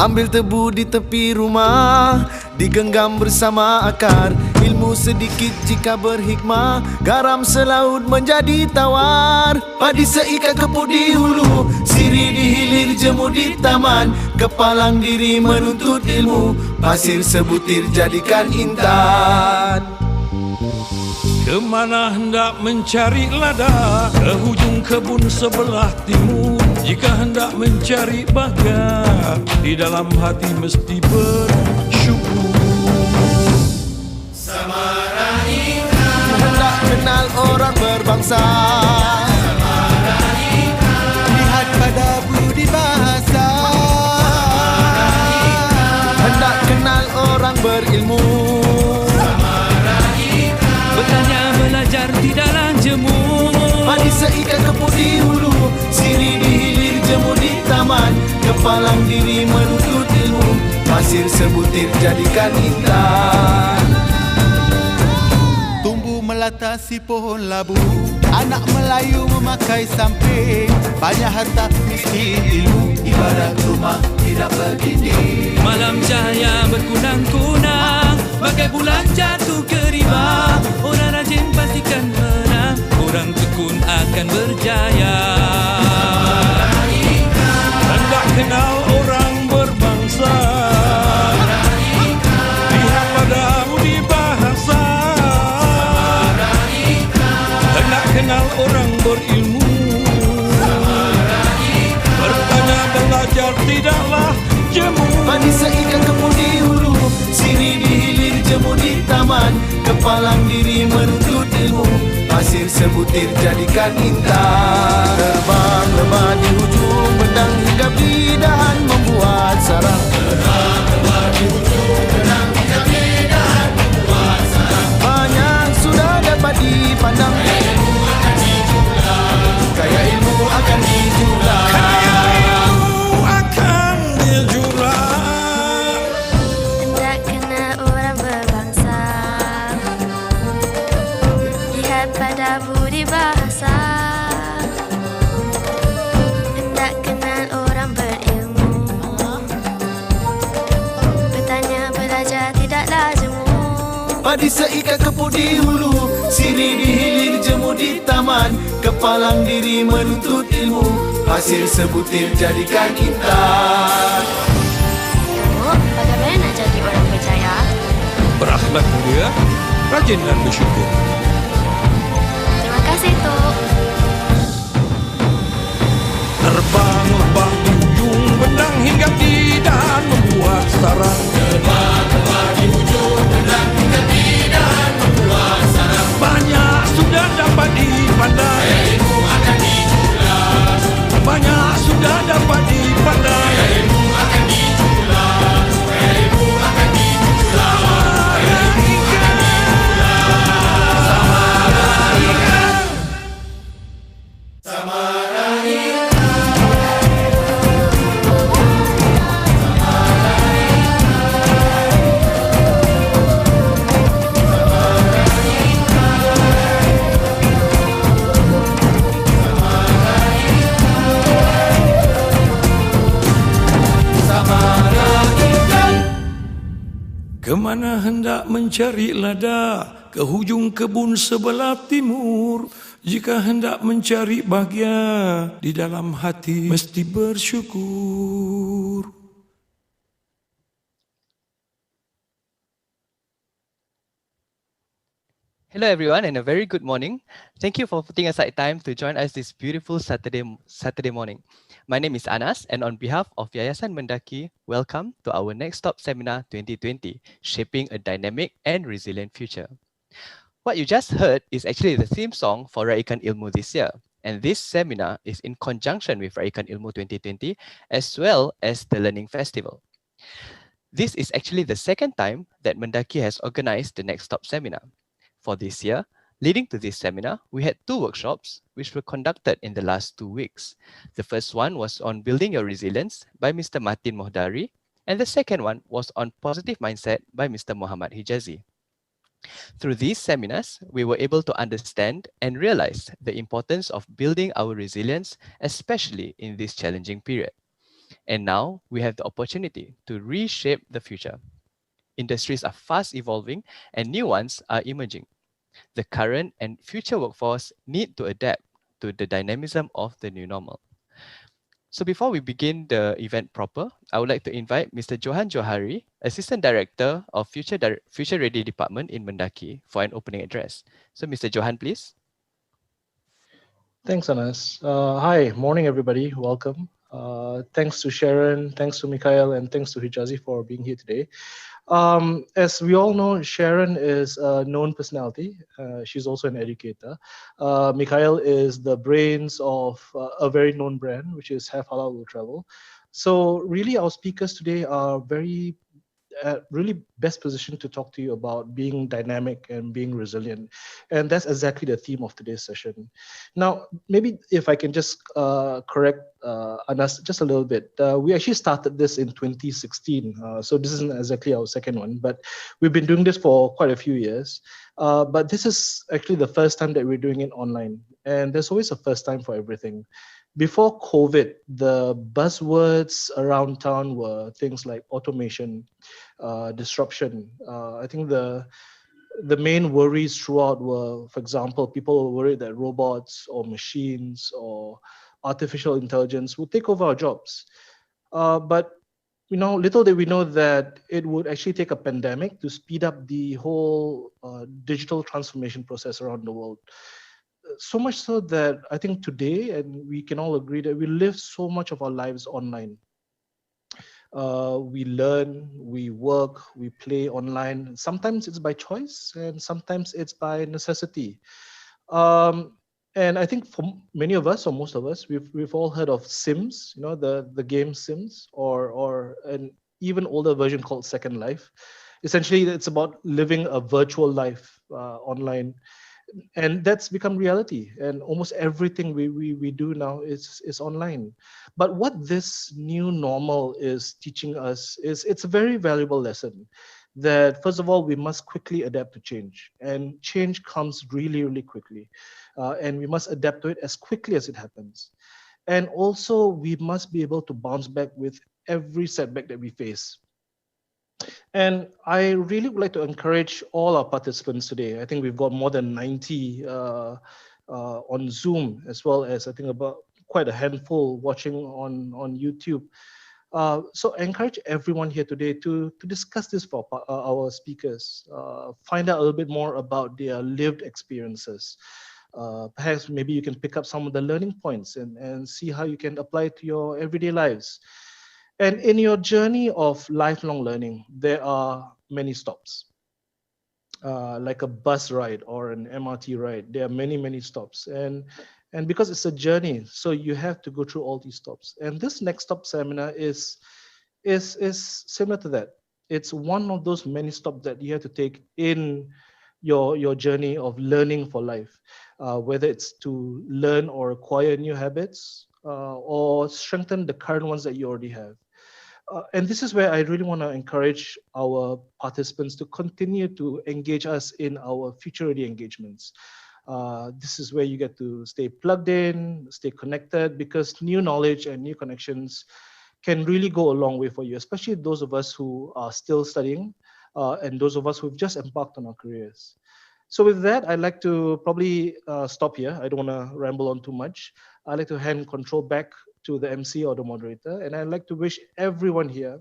Ambil tebu di tepi rumah, digenggam bersama akar. Ilmu sedikit jika berhikmah, garam selaut menjadi tawar. Padi seikat kepuk di hulu, sirih di hilir jemur di taman. Kepalang diri menuntut ilmu, pasir sebutir jadikan intan. Kemana hendak mencari lada, ke hujung kebun sebelah timur. Jika hendak mencari bahagia, di dalam hati mesti bersyukur. Samaranina, hendak kenal orang berbangsa. Samaranina, lihat pada budi bahasa. Samaranina, hendak kenal orang berilmu. Bertanya belajar tidaklah jemu. Padi seikat kepuk di hulu, sirih di hilir jemur di taman. Kepalang diri menuntut ilmu, pasir sebutir jadikan intan. Tumbuh melatasi pohon labu, anak Melayu memakai samping. Banyak harta miskin ilmu, ibarat rumah tidak berdinding. Malam cahaya berkunang-kunang, bagai bulan jatuh ke riba. Orang rajin pastikan menang, orang tekun akan berjaya. Hendak kenal orang berbangsa, lihat pada budi bahasa. Hendak kenal orang berilmu, bertanya belajar tidaklah jemu. Padi seikat kepuk di hulu, sirih di hilir jemur di taman. Kepalang diri menuntut ilmu, pasir sebutir jadikan intan. Terbang lemah di hujung pedang, hinggap di dahan membuat sarang. Terbang lemah di hujung pedang, hinggap di dahan membuat sarang. Banyak sudah dapat dipandang, ilmu akan dijulang. Kaya ilmu akan dijulang. Kaya ilmu akan dijulang. Hendak kenal orang berbangsa, lihat pada budi bahasa. Hendak kenal orang berilmu, bertanya belajar tidaklah jemu. Padi seikat kepuk di hulu, sirih di hilir jemur di taman. Kepalang diri menuntut ilmu, pasir sebutir jadikan intan. Oh, bagaimana nak jadi orang berjaya? Berakhlak mulia, rajin dan bersyukur. Terima kasih, Tok. Terbang lebah di ujung pedang, hinggap di dahan membuat sarang. Terbang lemah di hujung pedang, hinggap di dahan membuat sarang. Banyak sudah dapat dipandang, Ilmu akan dijulang. banyak sudah dapat dipandang. Ilmu akan dijulang. Ilmu akan dijulang. Kemana hendak mencari lada, ke hujung kebun sebelah timur. Jika hendak mencari bahagia, di dalam hati mesti bersyukur. Hello everyone and a very good morning. Thank you for putting aside time to join us this beautiful Saturday morning. My name is Anas and on behalf of Yayasan MENDAKI, welcome to our Next Stop Seminar 2020, Shaping a Dynamic and Resilient Future. What you just heard is actually the theme song for Raikan Ilmu this year. And this seminar is in conjunction with Raikan Ilmu 2020 as well as the Learning Festival. This is actually the second time that MENDAKI has organized the Next Stop Seminar. For this year, leading to this seminar, we had two workshops which were conducted in the last 2 weeks. The first one was on Building Your Resilience by Mr. Martin Mohdari, and the second one was on Positive Mindset by Mr. Muhammad Hijazi. Through these seminars, we were able to understand and realize the importance of building our resilience, especially in this challenging period. And now we have the opportunity to reshape the future. Industries are fast evolving and new ones are emerging. The current and future workforce need to adapt to the dynamism of the new normal. So before we begin the event proper, I would like to invite Mr. Johan Johari, Assistant Director of Future Ready Department in Mendaki for an opening address. So Mr. Johan, please. Thanks, Anas. Hi, morning, everybody. Welcome. Thanks to Sharon, thanks to Mikhail, and thanks to Hijazi for being here today. As we all know, Sharon is a known personality. She's also an educator. Mikhail is the brains of a very known brand, which is Have Halal Will Travel. So really, our speakers today are really best positioned to talk to you about being dynamic and being resilient. And that's exactly the theme of today's session. Now, maybe if I can just correct Anas just a little bit. We actually started this in 2016. So this isn't exactly our second one, but we've been doing this for quite a few years. But this is actually the first time that we're doing it online. And there's always a first time for everything. Before COVID, the buzzwords around town were things like automation, disruption. I think the main worries throughout were, for example, people were worried that robots or machines or artificial intelligence would take over our jobs. But little did we know that it would actually take a pandemic to speed up the whole digital transformation process around the world. So much so that I think today, and we can all agree that we live so much of our lives online. We learn, we work, we play online. Sometimes it's by choice, and sometimes it's by necessity. And I think for many of us, or most of us, we've all heard of Sims. The game Sims, or an even older version called Second Life. Essentially, it's about living a virtual life online. And that's become reality, and almost everything we do now is online. But what this new normal is teaching us is it's a very valuable lesson that, first of all, we must quickly adapt to change, and change comes really, really quickly, and we must adapt to it as quickly as it happens. And also, we must be able to bounce back with every setback that we face. And I really would like to encourage all our participants today. I think we've got more than 90 on Zoom, as well as I think about quite a handful watching on YouTube. So I encourage everyone here today to discuss this for our speakers, find out a little bit more about their lived experiences. Perhaps maybe you can pick up some of the learning points and see how you can apply it to your everyday lives. And in your journey of lifelong learning, there are many stops. Like a bus ride or an MRT ride, there are many, many stops. And because it's a journey, so you have to go through all these stops. And this next stop seminar is similar to that. It's one of those many stops that you have to take in your journey of learning for life, whether it's to learn or acquire new habits, or strengthen the current ones that you already have. And this is where I really want to encourage our participants to continue to engage us in our future ready engagements. This is where you get to stay plugged in, stay connected, because new knowledge and new connections can really go a long way for you, especially those of us who are still studying, and those of us who've just embarked on our careers. So with that, I'd like to probably stop here. I don't want to ramble on too much. I'd like to hand control back to the MC or the moderator. And I'd like to wish everyone here,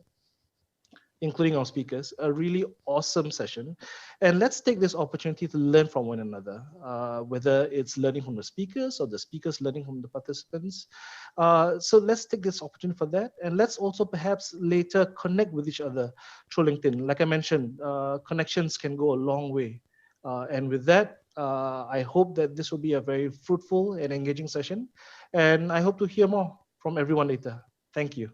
including our speakers, a really awesome session. And let's take this opportunity to learn from one another, whether it's learning from the speakers or the speakers learning from the participants. So let's take this opportunity for that. And let's also perhaps later connect with each other through LinkedIn. Like I mentioned, connections can go a long way. And with that, I hope that this will be a very fruitful and engaging session. And I hope to hear more from everyone later. Thank you.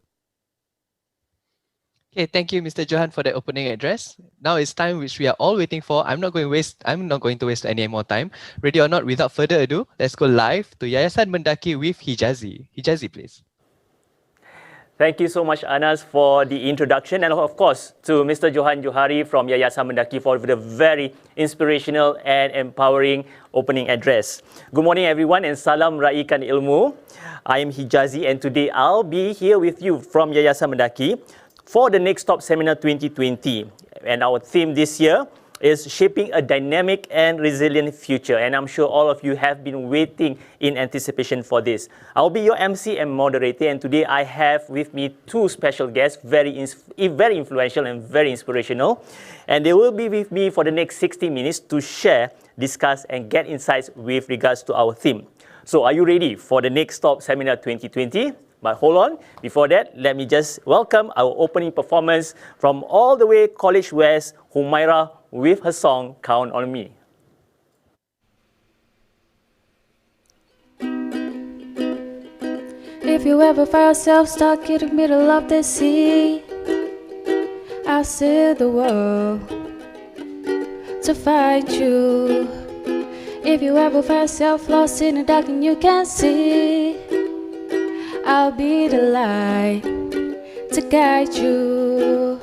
Okay, thank you, Mr. Johan, for the opening address. Now it's time which we are all waiting for. I'm not going to waste any more time. Ready or not, without further ado, let's go live to Yayasan Mendaki with Hijazi. Hijazi, please. Thank you so much, Anas, for the introduction, and of course to Mr. Johan Johari from Yayasan MENDAKI for the very inspirational and empowering opening address. Good morning, everyone, and salam Raikan Ilmu. I am Hijazi, and today I'll be here with you from Yayasan MENDAKI for the Next Stop Seminar 2020. And our theme this year is shaping a dynamic and resilient future. And I'm sure all of you have been waiting in anticipation for this. I'll be your MC and moderator. And today I have with me two special guests, very influential and very inspirational. And they will be with me for the next 60 minutes to share, discuss, and get insights with regards to our theme. So are you ready for the Next Stop Seminar 2020? But hold on, before that, let me just welcome our opening performance from all the way College West, Humaira, with her song, Count on Me. If you ever find yourself stuck in the middle of the sea, I'll sail the world to find you. If you ever find yourself lost in the dark and you can't see, I'll be the light to guide you.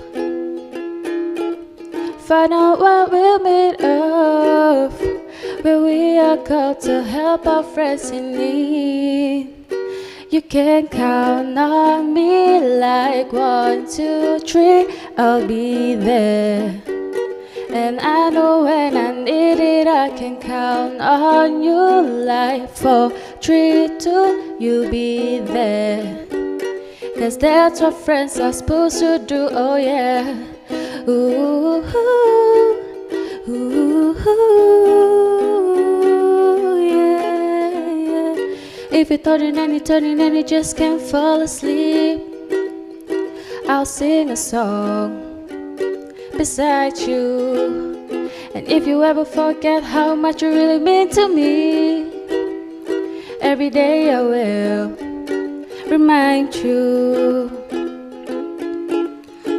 Find out what we're made of, where we are called to help our friends in need. You can count on me like 1, 2, 3, I'll be there. And I know when I need it, I can count on you like 4, 3, 2, you'll be there. 'Cause that's what friends are supposed to do, oh yeah. Ooh, ooh, ooh, yeah, yeah. If you're turning and you just can't fall asleep, I'll sing a song beside you. And if you ever forget how much you really mean to me, every day I will remind you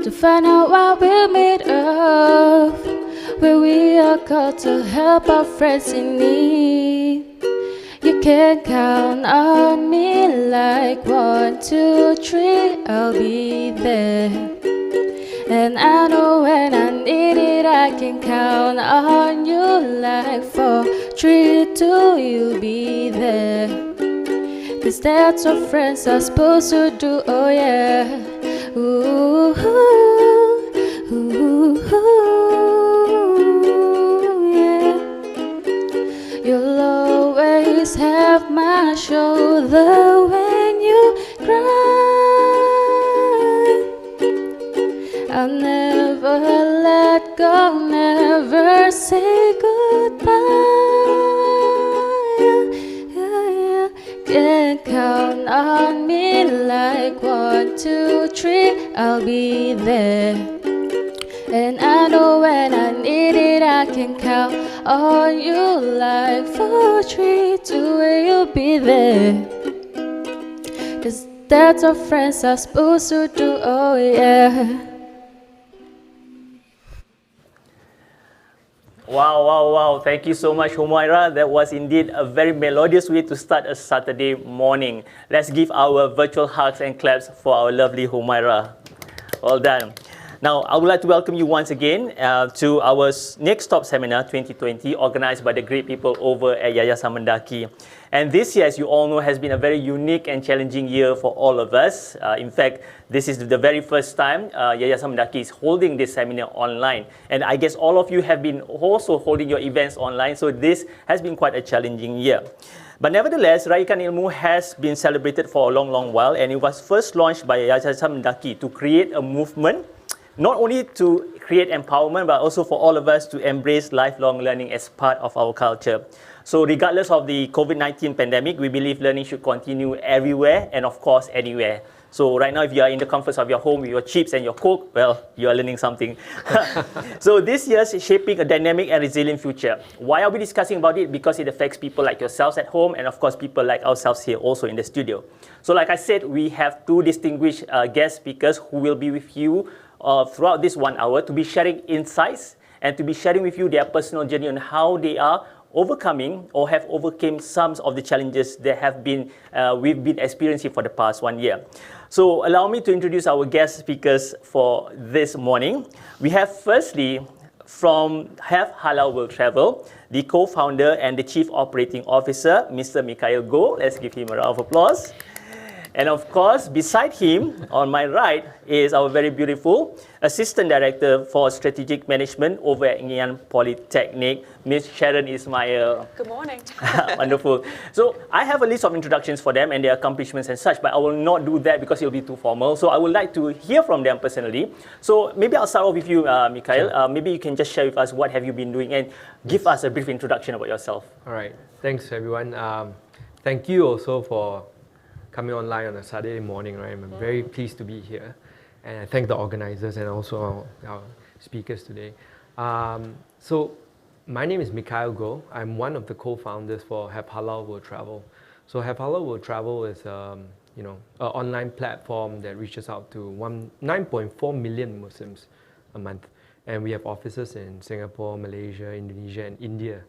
to find out what we're made of, where we are called to help our friends in need. You can count on me like 1, 2, 3, I'll be there. And I know when I need it, I can count on you like 4, 3, 2, you'll be there. 'Cause that's what friends are supposed to do, oh yeah. Ooh, ooh, ooh, yeah. You'll always have my shoulder when you cry. I'll never let go, never say goodbye. Yeah, yeah. Can count on me like 1, 2, 3, I'll be there. And I know when I need it, I can count on you like 4, 3, 2, and you'll be there. 'Cause that's what friends are supposed to do, oh yeah. Wow, wow, wow. Thank you so much, Humaira. That was indeed a very melodious way to start a Saturday morning. Let's give our virtual hugs and claps for our lovely Humaira. Well done. Now, I would like to welcome you once again to our Next Stop Seminar 2020, organized by the great people over at Yayasan MENDAKI. And this year, as you all know, has been a very unique and challenging year for all of us. In fact, this is the very first time Yayasan MENDAKI is holding this seminar online. And I guess all of you have been also holding your events online, so this has been quite a challenging year. But nevertheless, Raikan Ilmu has been celebrated for a long, long while, and it was first launched by Yayasan MENDAKI to create a movement, not only to create empowerment, but also for all of us to embrace lifelong learning as part of our culture. So regardless of the COVID-19 pandemic, we believe learning should continue everywhere and of course anywhere. So right now, if you are in the comforts of your home with your chips and your Coke, well, you are learning something. So this year's shaping a dynamic and resilient future. Why are we discussing about it? Because it affects people like yourselves at home and of course people like ourselves here also in the studio. So like I said, we have two distinguished guest speakers who will be with you throughout this 1 hour to be sharing insights and to be sharing with you their personal journey on how they are overcoming or have overcome some of the challenges that have been we've been experiencing for the past 1 year. So allow me to introduce our guest speakers for this morning. We have firstly from Have Halal World Travel, the co-founder and the Chief Operating Officer, Mr. Mikhail Goh. Let's give him a round of applause. And of course, beside him, on my right, is our very beautiful Assistant Director for Strategic Management over at Ngee Polytechnic, Ms. Sharon Ismail. Good morning. Wonderful. So I have a list of introductions for them and their accomplishments and such, but I will not do that because it will be too formal. So I would like to hear from them personally. So maybe I'll start off with you, Mikhail. Sure. Maybe you can just share with us what have you been doing and give us a brief introduction about yourself. All right. Thanks, everyone. Thank you also for coming online on a Saturday morning, right? I'm very pleased to be here. And I thank the organizers and also our speakers today. So my name is Mikhail Goh. I'm one of the co-founders for Have Halal World Travel. So Have Halal World Travel is an online platform that reaches out to 9.4 million Muslims a month. And we have offices in Singapore, Malaysia, Indonesia, and India.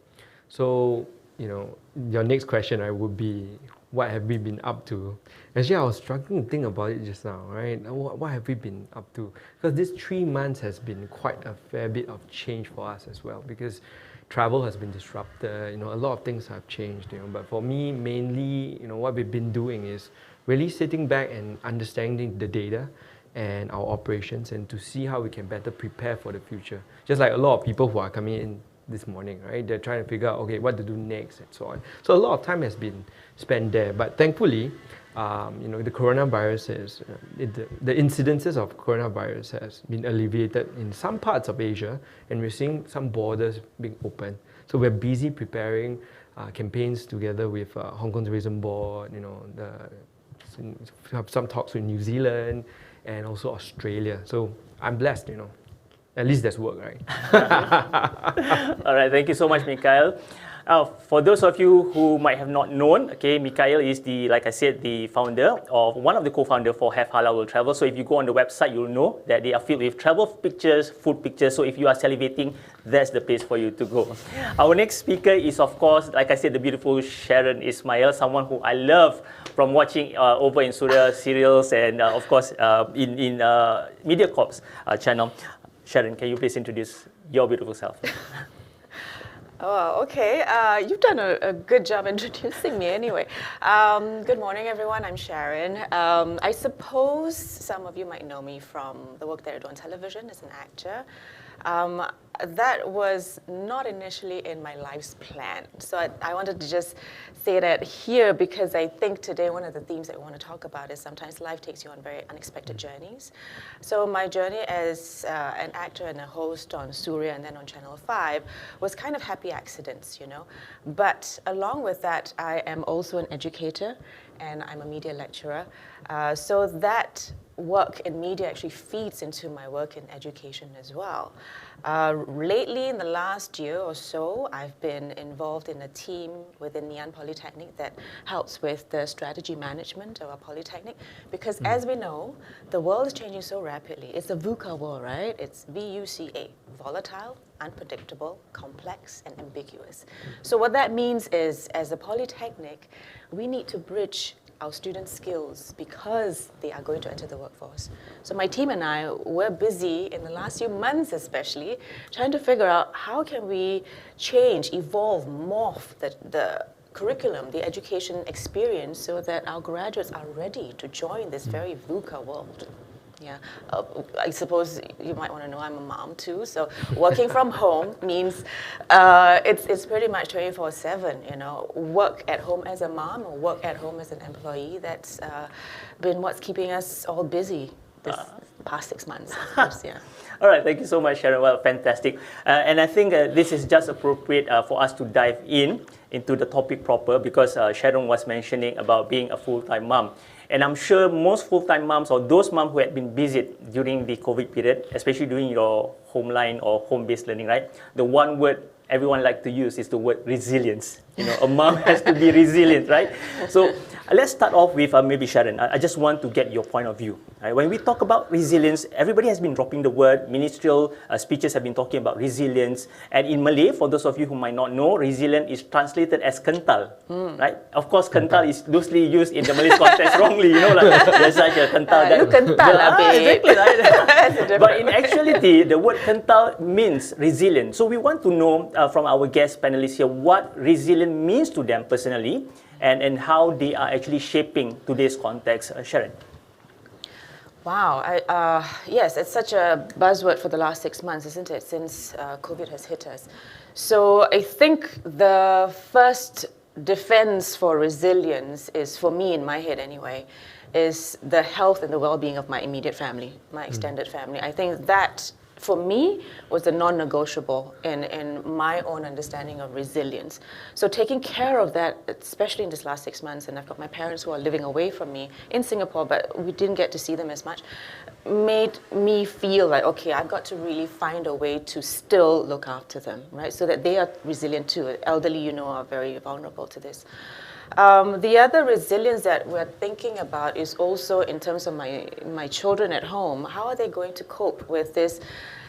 So, your next question would be, what have we been up to? Actually, I was struggling to think about it just now, right? What have we been up to? Because this 3 months has been quite a fair bit of change for us as well, because travel has been disrupted, a lot of things have changed, But for me, mainly, what we've been doing is really sitting back and understanding the data and our operations and to see how we can better prepare for the future. Just like a lot of people who are coming in this morning, right? They're trying to figure out, okay, what to do next and so on. So a lot of time has been spent there. But thankfully, the coronavirus the incidences of coronavirus has been alleviated in some parts of Asia, and we're seeing some borders being open. So we're busy preparing campaigns together with Hong Kong Tourism Board, have some talks with New Zealand and also Australia. So I'm blessed, At least there's work, right? All right, thank you so much, Mikhail. For those of you who might have not known, okay, Mikhail is like I said, the founder of one of the co-founders for Have Halal World Travel. So if you go on the website, you'll know that they are filled with travel pictures, food pictures. So if you are salivating, that's the place for you to go. Our next speaker is, of course, like I said, the beautiful Sharon Ismail, someone who I love from watching over in Surya serials and, of course, in MediaCorp's channel. Sharon, can you please introduce your beautiful self? Oh, okay. You've done a good job introducing me anyway. Good morning, everyone. I'm Sharon. I suppose some of you might know me from the work that I do on television as an actor. That was not initially in my life's plan. So I wanted to just say that here because I think today one of the themes that we want to talk about is sometimes life takes you on very unexpected journeys. So my journey as an actor and a host on Surya and then on Channel 5 was kind of happy accidents, But along with that, I am also an educator and I'm a media lecturer. So that work in media actually feeds into my work in education as well. Lately, in the last year or so, I've been involved in a team within Ngee Polytechnic that helps with the strategy management of our polytechnic. Because as we know, the world is changing so rapidly. It's a VUCA world, right? It's VUCA, volatile, unpredictable, complex, and ambiguous. So what that means is, as a polytechnic, we need to bridge our students' skills because they are going to enter the workforce. So my team and I were busy in the last few months especially trying to figure out how can we change, evolve, morph the curriculum, the education experience so that our graduates are ready to join this very VUCA world. Yeah, I suppose you might want to know I'm a mom too. So working from home means it's pretty much 24/7. Work at home as a mom or work at home as an employee. That's been what's keeping us all busy this past 6 months. Of course, yeah. All right, thank you so much, Sharon. Well, fantastic. And I think this is just appropriate for us to dive into the topic proper because Sharon was mentioning about being a full-time mom. And I'm sure most full-time moms or those moms who had been busy during the COVID period, especially during your homeline or home-based learning, right? The one word everyone like to use is the word resilience. You know, a mom has to be resilient, right? So let's start off with maybe Sharon. I just want to get your point of view. Right? When we talk about resilience, everybody has been dropping the word. Ministerial speeches have been talking about resilience. And in Malay, for those of you who might not know, resilient is translated as kental, right? Of course, kental is loosely used in the Malay context wrongly. You know, like there's such a kental that... You kental lah, babe. Exactly, right? But in actuality, the word kental means resilient. So we want to know from our guest panelists here what resilient means to them personally, and how they are actually shaping today's context. Sharon. Wow, yes, it's such a buzzword for the last 6 months, isn't it, since COVID has hit us. So I think the first defense for resilience is, for me in my head anyway, is the health and the well-being of my immediate family, my extended family. I think that, for me, was the non-negotiable in my own understanding of resilience. So taking care of that, especially in this last 6 months, and I've got my parents who are living away from me in Singapore, but we didn't get to see them as much, made me feel like, okay, I've got to really find a way to still look after them, right? So that they are resilient too. Elderly, you know, are very vulnerable to this. The other resilience that we're thinking about is also in terms of my children at home. How are they going to cope with this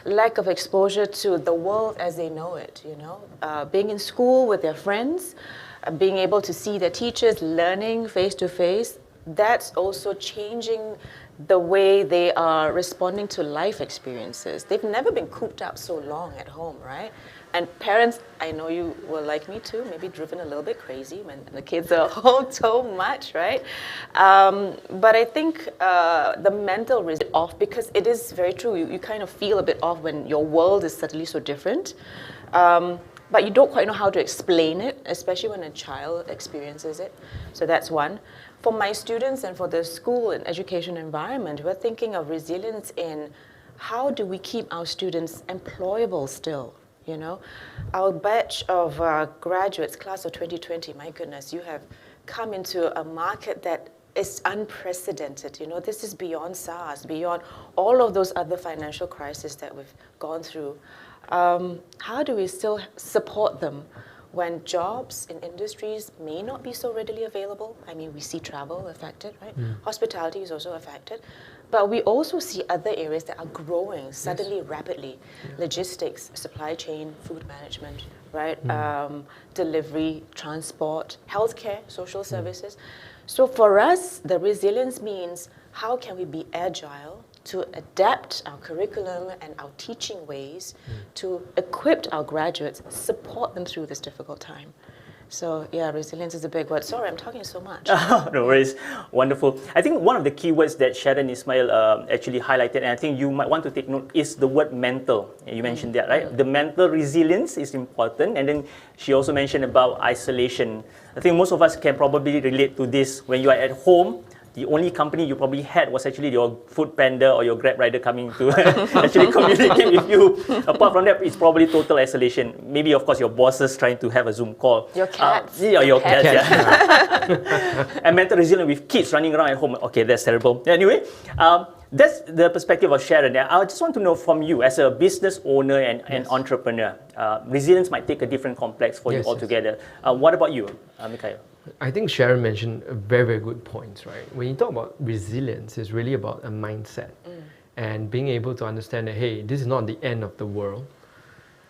lack of exposure to the world as they know it, you know? Being in school with their friends, being able to see their teachers, learning face-to-face, that's also changing the way they are responding to life experiences. They've never been cooped up so long at home, right? And parents, I know you were like me too, maybe driven a little bit crazy when the kids are home so much, right? But I think the mental risk off, because it is very true, you kind of feel a bit off when your world is suddenly so different. But you don't quite know how to explain it, especially when a child experiences it. So that's one. For my students and for the school and education environment, we're thinking of resilience in how do we keep our students employable still? You know, our batch of graduates, class of 2020, my goodness, you have come into a market that is unprecedented. You know, this is beyond SARS, beyond all of those other financial crises that we've gone through. How do we still support them when jobs in industries may not be so readily available? I mean, we see travel affected, right? Hospitality is also affected. But we also see other areas that are growing suddenly, rapidly. Logistics, supply chain, food management, right? Delivery, transport, healthcare, social services. So for us, the resilience means how can we be agile to adapt our curriculum and our teaching ways to equip our graduates, support them through this difficult time. So yeah, resilience is a big word. Sorry, I'm talking so much. No worries. Wonderful. I think one of the key words that Sharon Ismail actually highlighted, and I think you might want to take note, is the word mental. You mentioned that, right? The mental resilience is important. And then she also mentioned about isolation. I think most of us can probably relate to this. When you are at home, the only company you probably had was actually your food panda or your Grab rider coming to actually communicate with you. Apart from that, it's probably total isolation. Maybe, of course, your bosses trying to have a Zoom call. Your cats. Your cats, yeah. And mental resilience with kids running around at home. Okay, that's terrible. Anyway, that's the perspective of Sharon. I just want to know from you, as a business owner and entrepreneur, resilience might take a different complex for you altogether. What about you, Mikhail? I think Sharon mentioned a very, very good points, right? When you talk about resilience, it's really about a mindset and being able to understand that, hey, this is not the end of the world.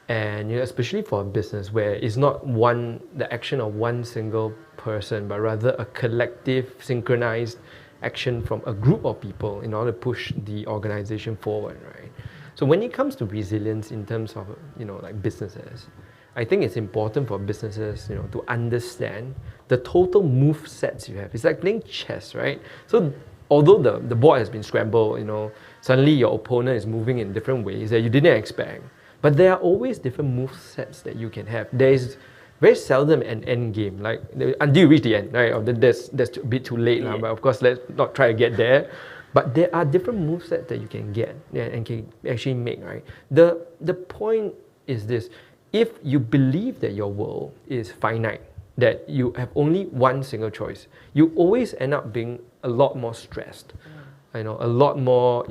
And you know, especially for a business where it's not the action of one single person, but rather a collective, synchronized action from a group of people in order to push the organization forward, right? So when it comes to resilience in terms of, you know, like businesses, I think it's important for businesses, you know, to understand the total move sets you have. It's like playing chess, right? So although the board has been scrambled, you know, suddenly your opponent is moving in different ways that you didn't expect. But there are always different move sets that you can have. There is very seldom an end game, like until you reach the end, right? Or that's a bit too late now. But of course, let's not try to get there. But there are different move sets that you can get and can actually make, right? The point is this: if you believe that your world is finite, that you have only one single choice, you always end up being a lot more stressed, you know, a lot more,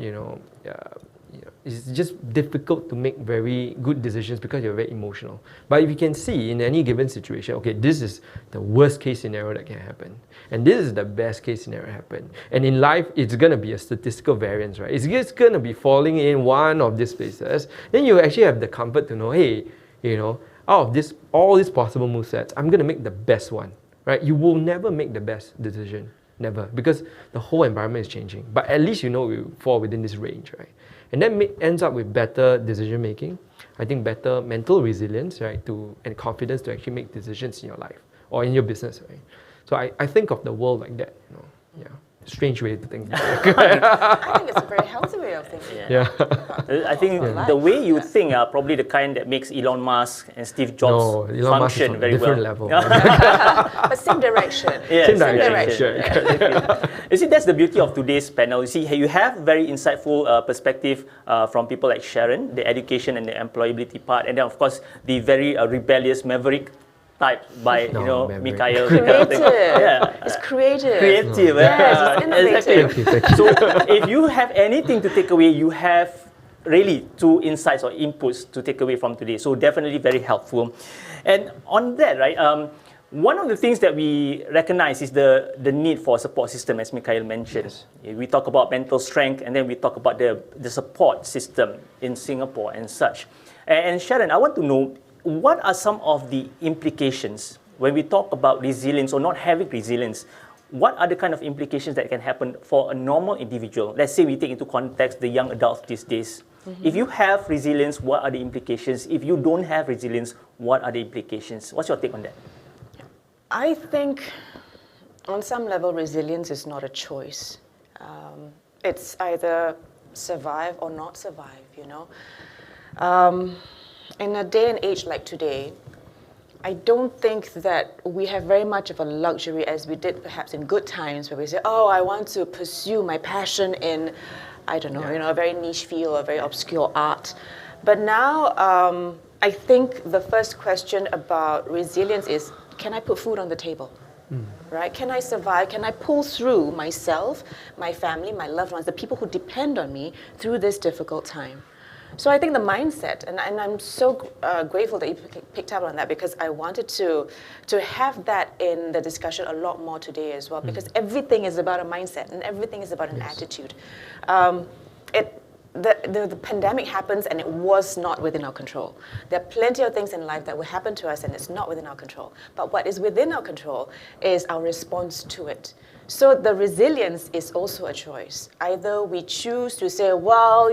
it's just difficult to make very good decisions because you're very emotional. But if you can see in any given situation, okay, this is the worst case scenario that can happen, and this is the best case scenario happen. And in life, it's gonna be a statistical variance, right? It's just gonna be falling in one of these places. Then you actually have the comfort to know, hey, you know, out of this, all these possible move sets, I'm gonna make the best one, right? You will never make the best decision, never, because the whole environment is changing. But at least you know you fall within this range, right? And that ends up with better decision making. I think better mental resilience, right, and confidence to actually make decisions in your life or in your business, right? So I think of the world like that, you know. Yeah. Strange way to think. I think it's a very healthy way of thinking. Yeah. I think the way you think are probably the kind that makes Elon Musk and Steve Jobs function very well. Different level. But same direction. Yeah, same direction. You see, that's the beauty of today's panel. You see, you have very insightful perspective from people like Sharon, the education and the employability part, and then of course the very rebellious maverick type by Mikhail. Creative. Yeah. It's creative. Creative. Yes, it's innovative. Exactly. So if you have anything to take away, you have really 2 insights or inputs to take away from today. So definitely very helpful. And on that, right, one of the things that we recognize is the need for a support system, as Mikhail mentioned. Yes. We talk about mental strength, and then we talk about the support system in Singapore and such. And Sharon, I want to know, what are some of the implications when we talk about resilience or not having resilience? What are the kind of implications that can happen for a normal individual? Let's say we take into context the young adults these days. Mm-hmm. If you have resilience, what are the implications? If you don't have resilience, what are the implications? What's your take on that? I think on some level, resilience is not a choice. It's either survive or not survive, you know. In a day and age like today, I don't think that we have very much of a luxury as we did perhaps in good times, where we say, oh, I want to pursue my passion in, I don't know, a very niche field, a very obscure art. But now, I think the first question about resilience is, can I put food on the table? Right? Can I survive? Can I pull through myself, my family, my loved ones, the people who depend on me through this difficult time? So I think the mindset, and I'm so grateful that you picked up on that, because I wanted to have that in the discussion a lot more today as well, because everything is about a mindset and everything is about an attitude. The pandemic happens and it was not within our control. There are plenty of things in life that will happen to us and it's not within our control. But what is within our control is our response to it. So the resilience is also a choice. Either we choose to say, well,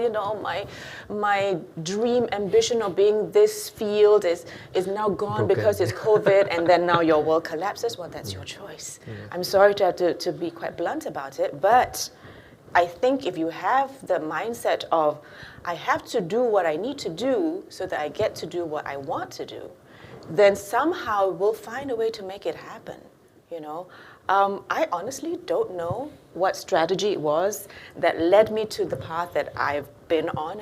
my dream ambition of being this field is now gone because it's COVID, and then now your world collapses. Well, that's your choice. I'm sorry to have to be quite blunt about it, but I think if you have the mindset of, I have to do what I need to do so that I get to do what I want to do, then somehow we'll find a way to make it happen, I honestly don't know what strategy it was that led me to the path that I've been on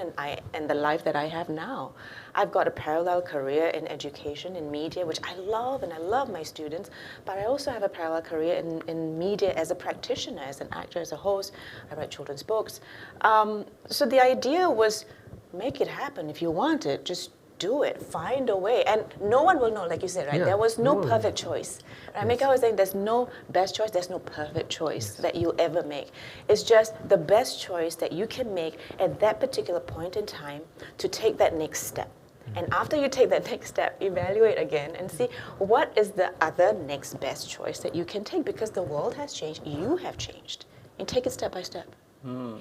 and the life that I have now. I've got a parallel career in education, in media, which I love, and I love my students, but I also have a parallel career in media as a practitioner, as an actor, as a host. I write children's books. So the idea was, make it happen. If you want it, just do it, find a way. And no one will know, like you said, right? There was no perfect choice. Right? Mikhail was saying there's no best choice, there's no perfect choice that you'll ever make. It's just the best choice that you can make at that particular point in time to take that next step. And after you take that next step, evaluate again and see what is the other next best choice that you can take, because the world has changed, you have changed. And take it step by step. Yeah.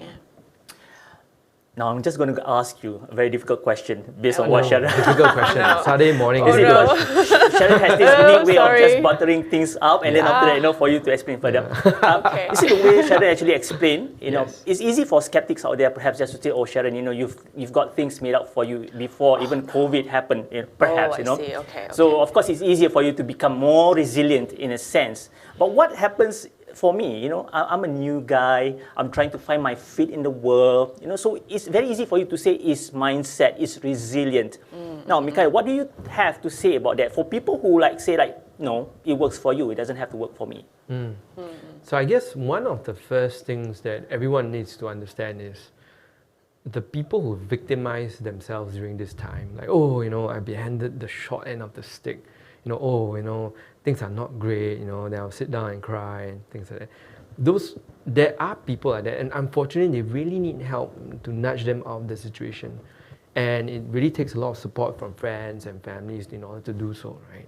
Now, I'm just going to ask you a very difficult question based on what Sharon... Difficult question. Saturday morning. Sharon has this unique way of just buttering things up, and then after that, for you to explain further. You see, the way Sharon actually explained, it's easy for skeptics out there perhaps just to say, oh, Sharon, you've got things made up for you before even COVID happened, perhaps, I see. Okay. So, of course, it's easier for you to become more resilient in a sense. But what happens for me, I'm a new guy, I'm trying to find my feet in the world, so it's very easy for you to say it's mindset, it's resilient. Now, Mikhail, what do you have to say about that for people who say no, it works for you, it doesn't have to work for me? So I guess one of the first things that everyone needs to understand is the people who victimize themselves during this time, like, oh, I've been handed the short end of the stick, things are not great, then I'll sit down and cry and things like that. There are people like that, and unfortunately, they really need help to nudge them out of the situation. And it really takes a lot of support from friends and families in order to do so, right?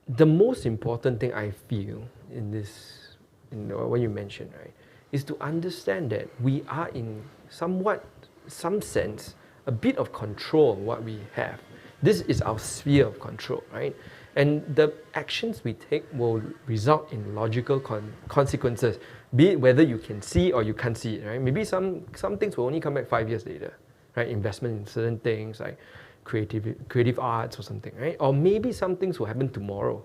The most important thing I feel in this, what you mentioned, right, is to understand that we are in some sense, a bit of control of what we have. This is our sphere of control, right? And the actions we take will result in logical consequences, be it whether you can see or you can't see it, right? Maybe some things will only come back 5 years later, right? Investment in certain things like creative arts or something, right? Or maybe some things will happen tomorrow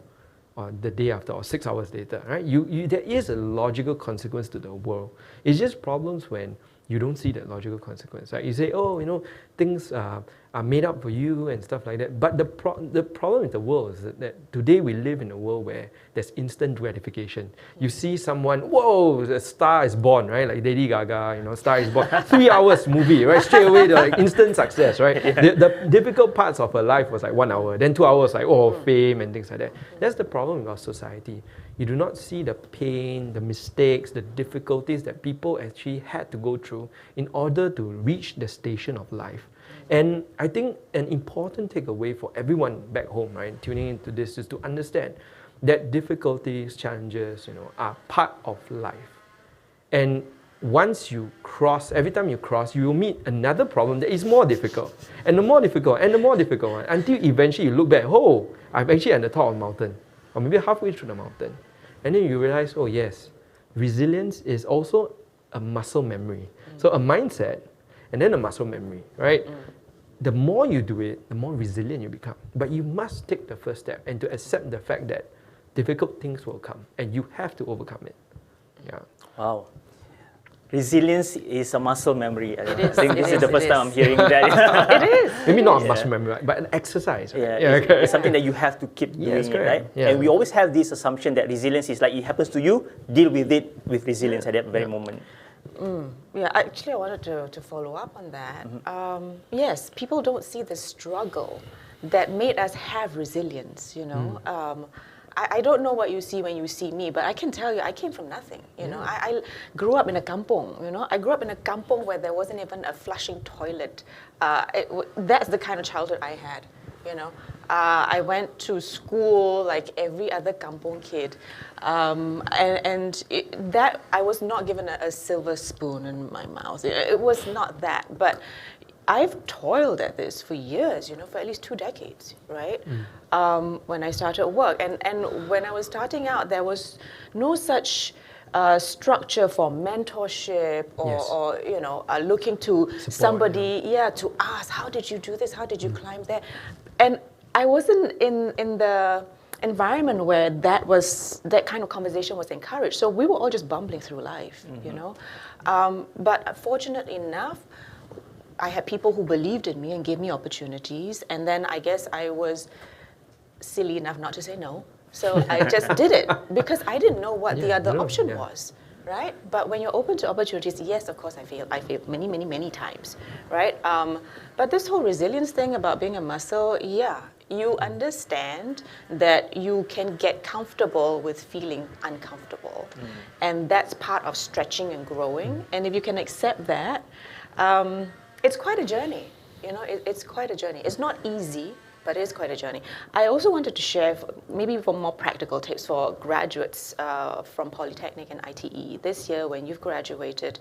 or the day after or 6 hours later, right? There is a logical consequence to the world. It's just problems when you don't see that logical consequence. Right? You say, oh, things are made up for you and stuff like that. But the problem with the world is that today we live in a world where there's instant gratification. You see someone, whoa, a star is born, right? Like Lady Gaga, star is born. 3 hours movie, right? Straight away, like instant success, right? Yeah. The difficult parts of her life was like 1 hour. Then 2 hours, like, fame and things like that. That's the problem with our society. You do not see the pain, the mistakes, the difficulties that people actually had to go through in order to reach the station of life. And I think an important takeaway for everyone back home, right, tuning into this, is to understand that difficulties, challenges, are part of life. And once you cross, every time you cross, you will meet another problem that is more difficult, and the more difficult, and the more difficult one, until eventually you look back, I'm actually at the top of the mountain, or maybe halfway through the mountain. And then you realize, oh yes, resilience is also a muscle memory. So a mindset, and then a muscle memory, right? The more you do it, the more resilient you become. But you must take the first step and to accept the fact that difficult things will come and you have to overcome it. Yeah. Wow. Resilience is a muscle memory. I think this is the first time I'm hearing that. It is. Maybe not a muscle memory, but an exercise. Right? Yeah, it's something that you have to keep doing, right? Yeah. And we always have this assumption that resilience is like it happens to you, deal with it with resilience at that very moment. Yeah, actually, I wanted to follow up on that. Yes, people don't see the struggle that made us have resilience, I don't know what you see when you see me, but I can tell you, I came from nothing, I grew up in a kampong, I grew up in a kampong where there wasn't even a flushing toilet. That's the kind of childhood I had, I went to school like every other kampong kid, that I was not given a silver spoon in my mouth. It was not that, but I've toiled at this for years, for at least 2 decades, right? When I started work, and when I was starting out, there was no such structure for mentorship or looking to support, somebody, to ask, how did you do this? How did you climb there? And I wasn't in the environment where that kind of conversation was encouraged. So we were all just bumbling through life, But fortunately enough, I had people who believed in me and gave me opportunities. And then I guess I was silly enough not to say no. So I just did it because I didn't know what the other option was, right? But when you're open to opportunities, yes, of course, I failed many, many, many times, right? But this whole resilience thing about being a muscle, you understand that you can get comfortable with feeling uncomfortable. And that's part of stretching and growing. And if you can accept that, it's quite a journey, it's quite a journey. It's not easy, but it is quite a journey. I also wanted to share, maybe for more practical tips for graduates from Polytechnic and ITE. This year, when you've graduated,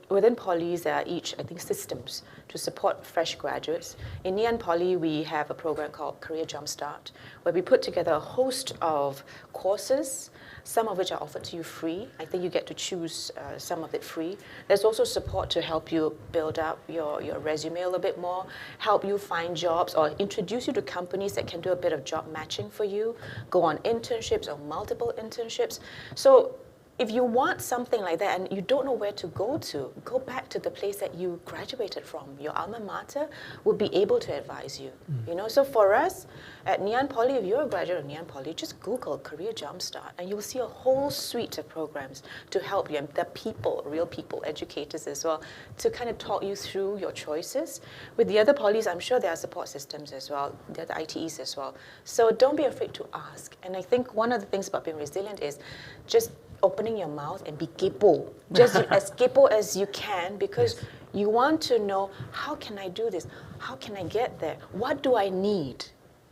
within polys, there are each, I think, systems to support fresh graduates. In Ngee Poly, we have a program called Career Jumpstart, where we put together a host of courses, some of which are offered to you free. I think you get to choose some of it free. There's also support to help you build up your resume a little bit more, help you find jobs, or introduce you to companies that can do a bit of job matching for you, go on internships or multiple internships. So if you want something like that and you don't know where to, go back to the place that you graduated from. Your alma mater will be able to advise you. You know, so for us at Ngee Ann Poly, if you're a graduate of Ngee Ann Poly, just Google Career Jumpstart and you'll see a whole suite of programs to help you, and the people, real people, educators as well, to kind of talk you through your choices. With the other polys, I'm sure there are support systems as well, there are the ITEs as well. So don't be afraid to ask. And I think one of the things about being resilient is just opening your mouth and be kepo, just as kepo as you can, because you want to know, how can I do this? How can I get there? What do I need?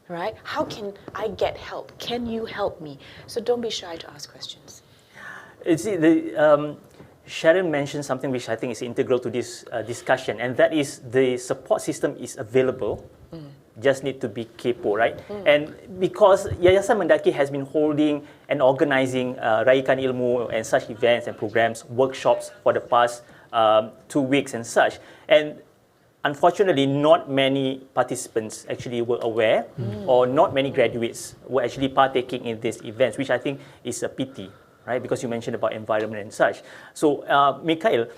Right? How can I get help? Can you help me? So don't be shy to ask questions. You see, Sharon mentioned something which I think is integral to this discussion, and that is the support system is available. Just need to be kepo, right? And because Yayasan Mendaki has been holding and organizing Raikan Ilmu and such events and programs, workshops for the past 2 weeks and such. And unfortunately, not many participants actually were aware, or not many graduates were actually partaking in these events, which I think is a pity, right? Because you mentioned about environment and such. So, Mikhail,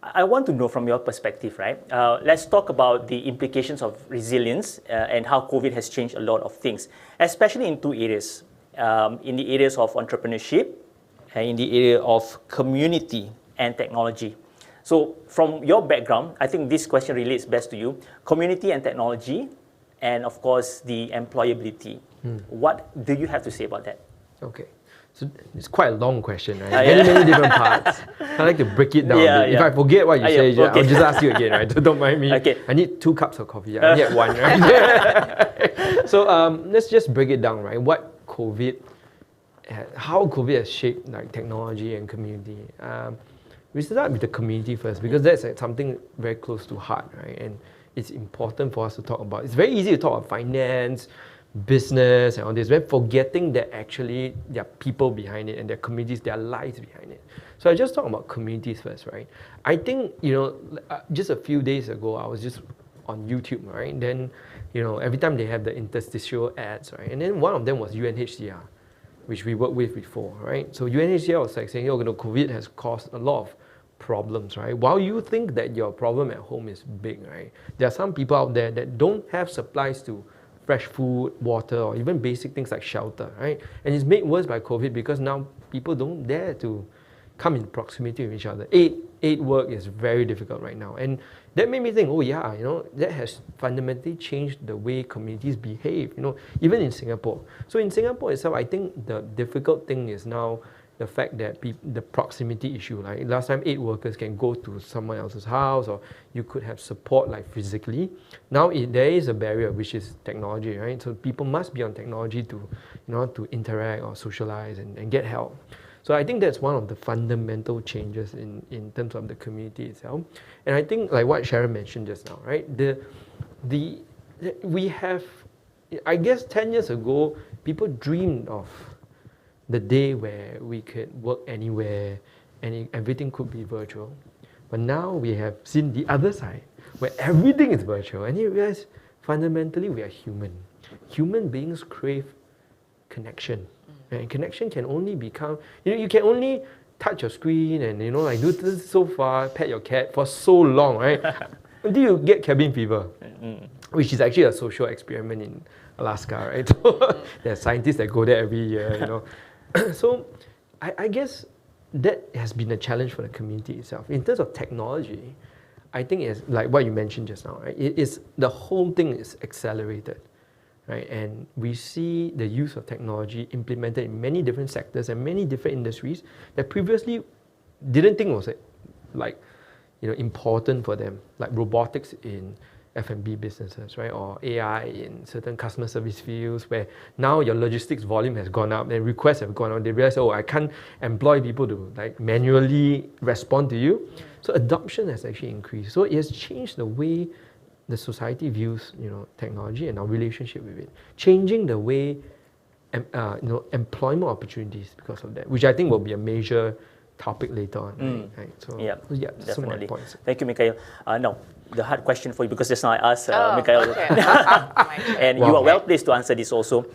I want to know from your perspective, right? Let's talk about the implications of resilience and how COVID has changed a lot of things, especially in 2 areas. In the areas of entrepreneurship and in the area of community and technology. So from your background, I think this question relates best to you. Community and technology, and of course the employability. What do you have to say about that? Okay. So it's quite a long question, right? Many different parts. I like to break it down a bit. If I forget what you say, I'll just ask you again, right? So don't mind me. Okay. I need 2 cups of coffee. I only had 1, right? So let's just break it down, right? How COVID has shaped like technology and community. We start with the community first, because that's something very close to heart, right? And it's important for us to talk about. It's very easy to talk about finance, business and all this, but forgetting that actually there are people behind it and there are communities, there are lives behind it. So I just talk about communities first, right? I think, just a few days ago, I was just on YouTube, right? Then, every time they have the interstitial ads, right? And then one of them was UNHCR, which we worked with before, right? So UNHCR was like saying, COVID has caused a lot of problems, right? While you think that your problem at home is big, right? There are some people out there that don't have supplies to fresh food, water, or even basic things like shelter, right? And it's made worse by COVID because now people don't dare to come in proximity with each other. Aid work is very difficult right now. And that made me think, that has fundamentally changed the way communities behave, even in Singapore. So in Singapore itself, I think the difficult thing is now the fact that the proximity issue, like last time aid workers can go to someone else's house, or you could have support like physically. Now there is a barrier, which is technology, right? So people must be on technology to, to interact or socialize and get help. So I think that's one of the fundamental changes in terms of the community itself. And I think like what Sharon mentioned just now, right? We have, I guess 10 years ago, people dreamed of the day where we could work anywhere and everything could be virtual. But now we have seen the other side, where everything is virtual. And you realize, fundamentally, we are human. Human beings crave connection. And connection can only become, you can only touch your screen and, do this so far, pet your cat for so long, right? Until you get cabin fever, which is actually a social experiment in Alaska, right? So there are scientists that go there every year, So I guess that has been a challenge for the community itself. In terms of technology, I think it's like what you mentioned just now, right? The whole thing is accelerated, right? And we see the use of technology implemented in many different sectors and many different industries that previously didn't think was important for them, like robotics in F&B businesses, right? Or AI in certain customer service fields, where now your logistics volume has gone up and requests have gone up. They realize, I can't employ people to manually respond to you. So adoption has actually increased. So it has changed the way the society views, technology and our relationship with it, changing the way, employment opportunities because of that, which I think will be a major topic later on. Right? So, definitely. some of my points. Thank you, Mikhail. Now, the hard question for you, because just now I asked Mikhail, and you are well placed to answer this also.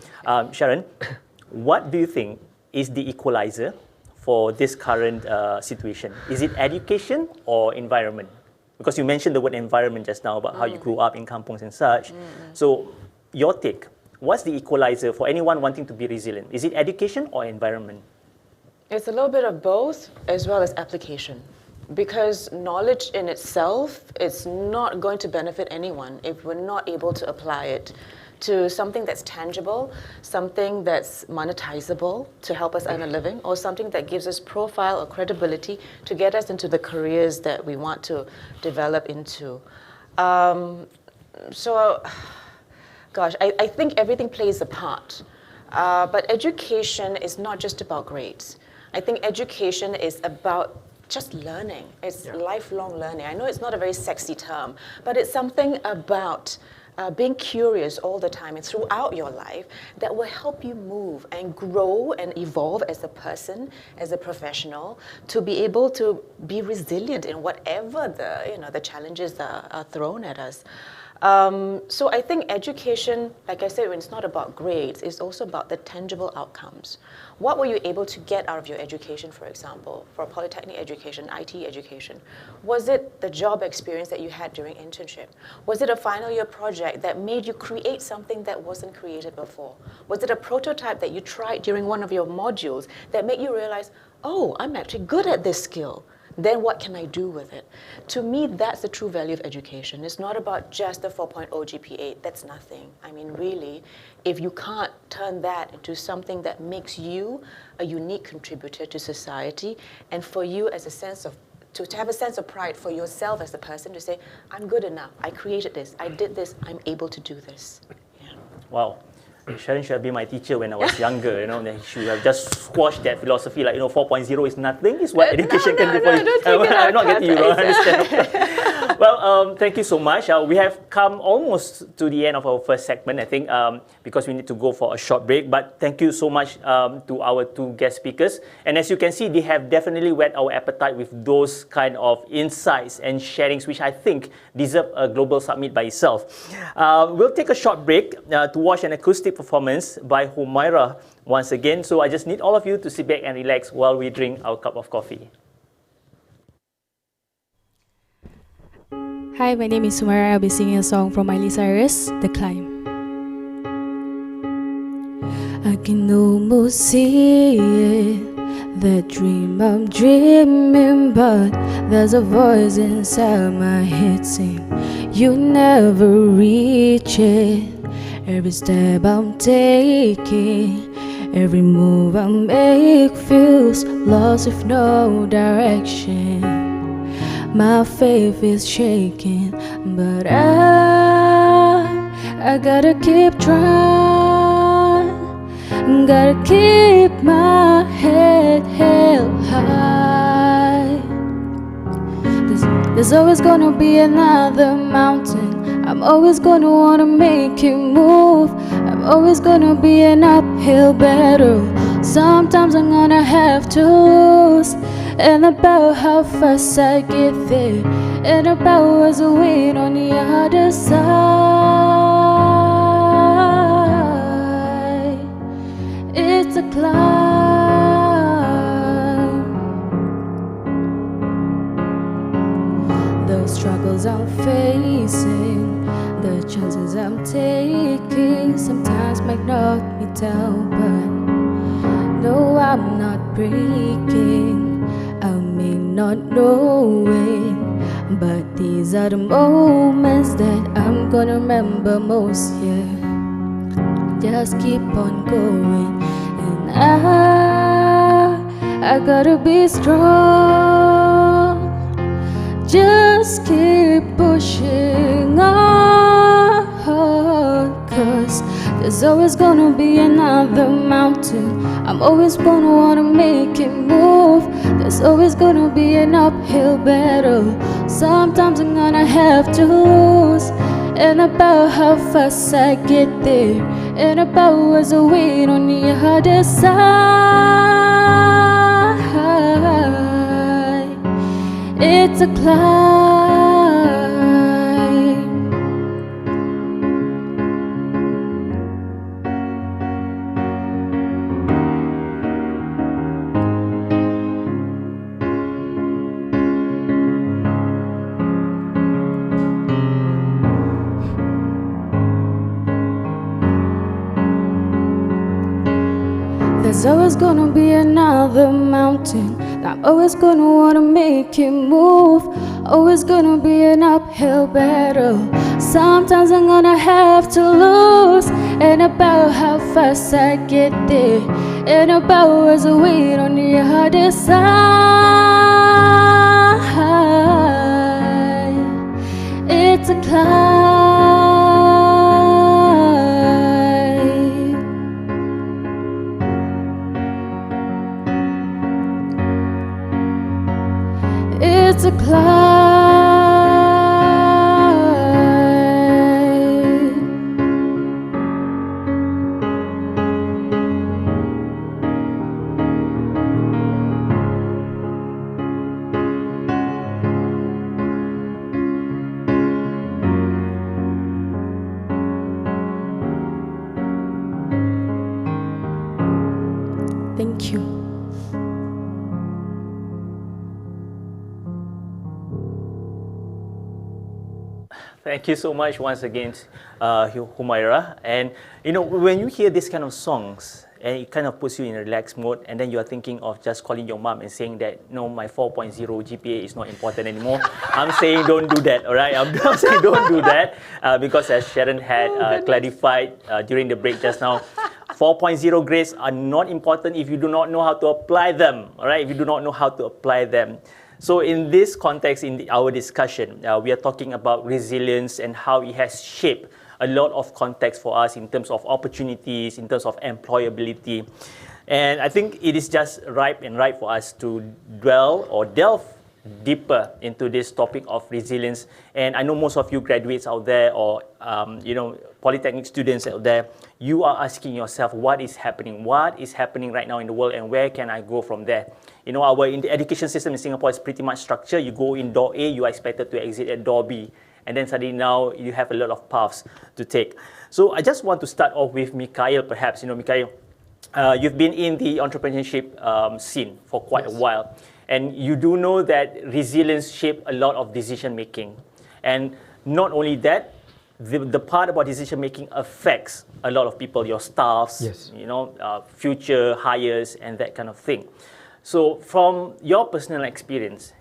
Sharon, what do you think is the equalizer for this current situation? Is it education or environment? Because you mentioned the word environment just now about how you grew up in kampungs and such. So your take, what's the equalizer for anyone wanting to be resilient? Is it education or environment? It's a little bit of both as well as application. Because knowledge in itself is not going to benefit anyone if we're not able to apply it to something that's tangible, something that's monetizable to help us earn a living, or something that gives us profile or credibility to get us into the careers that we want to develop into. Gosh, I think everything plays a part. But education is not just about grades. I think education is about just learning. It's lifelong learning. I know it's not a very sexy term, but it's something about being curious all the time and throughout your life that will help you move and grow and evolve as a person, as a professional, to be able to be resilient in whatever the challenges are thrown at us. So I think education, like I said, when it's not about grades, it's also about the tangible outcomes. What were you able to get out of your education, for example, for Polytechnic education, IT education? Was it the job experience that you had during internship? Was it a final year project that made you create something that wasn't created before? Was it a prototype that you tried during one of your modules that made you realize, oh, I'm actually good at this skill? Then what can I do with it? To me, that's the true value of education. It's not about just the 4.0 GPA. That's nothing. I mean, really, if you can't turn that into something that makes you a unique contributor to society, and for you as a sense of, to have a sense of pride for yourself as a person to say, I'm good enough, I created this, I did this, I'm able to do this. Yeah. Wow. Sharon should have been my teacher when I was younger, then she should have just squashed that philosophy, like, 4.0 is nothing, is what education can do for you. I'm not getting you wrong, I understand. Well, thank you so much. We have come almost to the end of our first segment, I think, because we need to go for a short break. But thank you so much to our two guest speakers. And as you can see, they have definitely whet our appetite with those kind of insights and sharings, which I think deserve a global summit by itself. We'll take a short break to watch an acoustic performance by Humaira once again. So I just need all of you to sit back and relax while we drink our cup of coffee. Hi, my name is Humaira. I'll be singing a song from Miley Cyrus, The Climb. I can almost see it, that dream I'm dreaming, but there's a voice inside my head saying, you never reach it. Every step I'm taking, every move I make feels lost with no direction. My faith is shaking, but I gotta keep trying. Gotta keep my head held high. There's always gonna be another mountain. I'm always gonna wanna make it move. I'm always gonna be an uphill battle. Sometimes I'm gonna have to lose. And about how fast I get there, and about what's waiting on the other side. It's a climb. The struggles I'm facing, the chances I'm taking, sometimes might knock me down, but no, I'm not breaking. I may not know it, but these are the moments that I'm gonna remember most, yeah. Just keep on going, and I gotta be strong. Just keep pushing on, 'cause there's always gonna be another mountain. I'm always gonna wanna make it move. There's always gonna be an uphill battle. Sometimes I'm gonna have to lose. And about how fast I get there, and about what's waiting on the other side. It's a climb. There's always gonna be another mountain. I'm always gonna wanna make it move. Always gonna be an uphill battle. Sometimes I'm gonna have to lose. Ain't about how fast I get there. Ain't about what's the wait on the other side. It's a climb. It's a climb. Thank you. Thank you so much once again, Humaira. And you know, when you hear this kind of songs, and it kind of puts you in a relaxed mode, and then you are thinking of just calling your mom and saying that, no, my 4.0 GPA is not important anymore. I'm saying don't do that, all right? I'm saying don't do that because as Sharon had clarified during the break just now, 4.0 grades are not important if you do not know how to apply them, all right? If you do not know how to apply them. So in this context, in our discussion, we are talking about resilience and how it has shaped a lot of context for us in terms of opportunities, in terms of employability. And I think it is just right for us to dwell or delve deeper into this topic of resilience. And I know most of you graduates out there or Polytechnic students out there, you are asking yourself, what is happening? What is happening right now in the world, and where can I go from there? You know, our education system in Singapore is pretty much structured. You go in door A, you are expected to exit at door B. And then suddenly now you have a lot of paths to take. So I just want to start off with Mikhail, perhaps. You know, Mikhail, you've been in the entrepreneurship scene for quite a while. And you do know that resilience shaped a lot of decision making. And not only that, the part about decision making affects a lot of people, your staffs, future hires, and that kind of thing. So from your personal experience,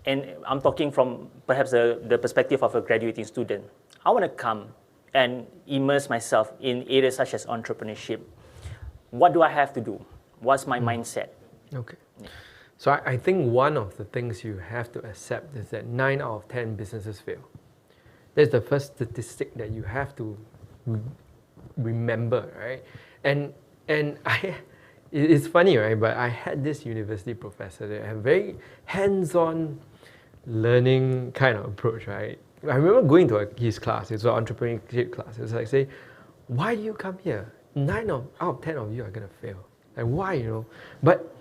and I'm talking from perhaps the perspective of a graduating student, I want to come and immerse myself in areas such as entrepreneurship. What do I have to do? What's my mindset? Okay. Yeah. So I think one of the things you have to accept is that 9 out of 10 businesses fail. That's the first statistic that you have to remember, right? And it's funny, right? But I had this university professor that had a very hands-on learning kind of approach, right? I remember going to his class, it's an entrepreneurship class. It's like, say, why do you come here? 9 out of 10 of you are gonna fail. Like, why, you know? But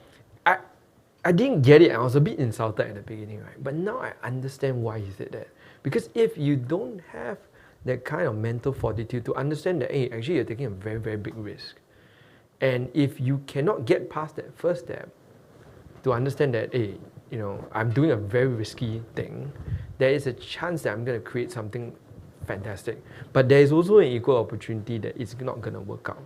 I didn't get it. I was a bit insulted at the beginning, right? But now I understand why he said that. Because if you don't have that kind of mental fortitude to understand that, hey, actually you're taking a very, very big risk. And if you cannot get past that first step to understand that, hey, you know, I'm doing a very risky thing, there is a chance that I'm going to create something fantastic. But there is also an equal opportunity that it's not going to work out.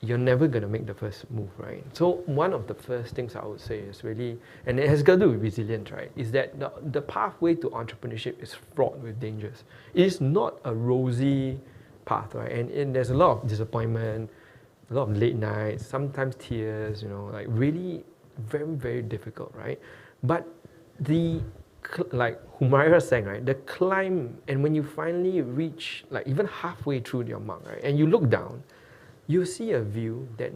You're never going to make the first move, right? So one of the first things I would say is really, and it has got to do with resilience, right, is that the pathway to entrepreneurship is fraught with dangers. It is not a rosy path, right? And there's a lot of disappointment, a lot of late nights, sometimes tears, you know, like really very, very difficult, right? But like Humaira sang, right, the climb, and when you finally reach like even halfway through your mark, right, and you look down, you see a view that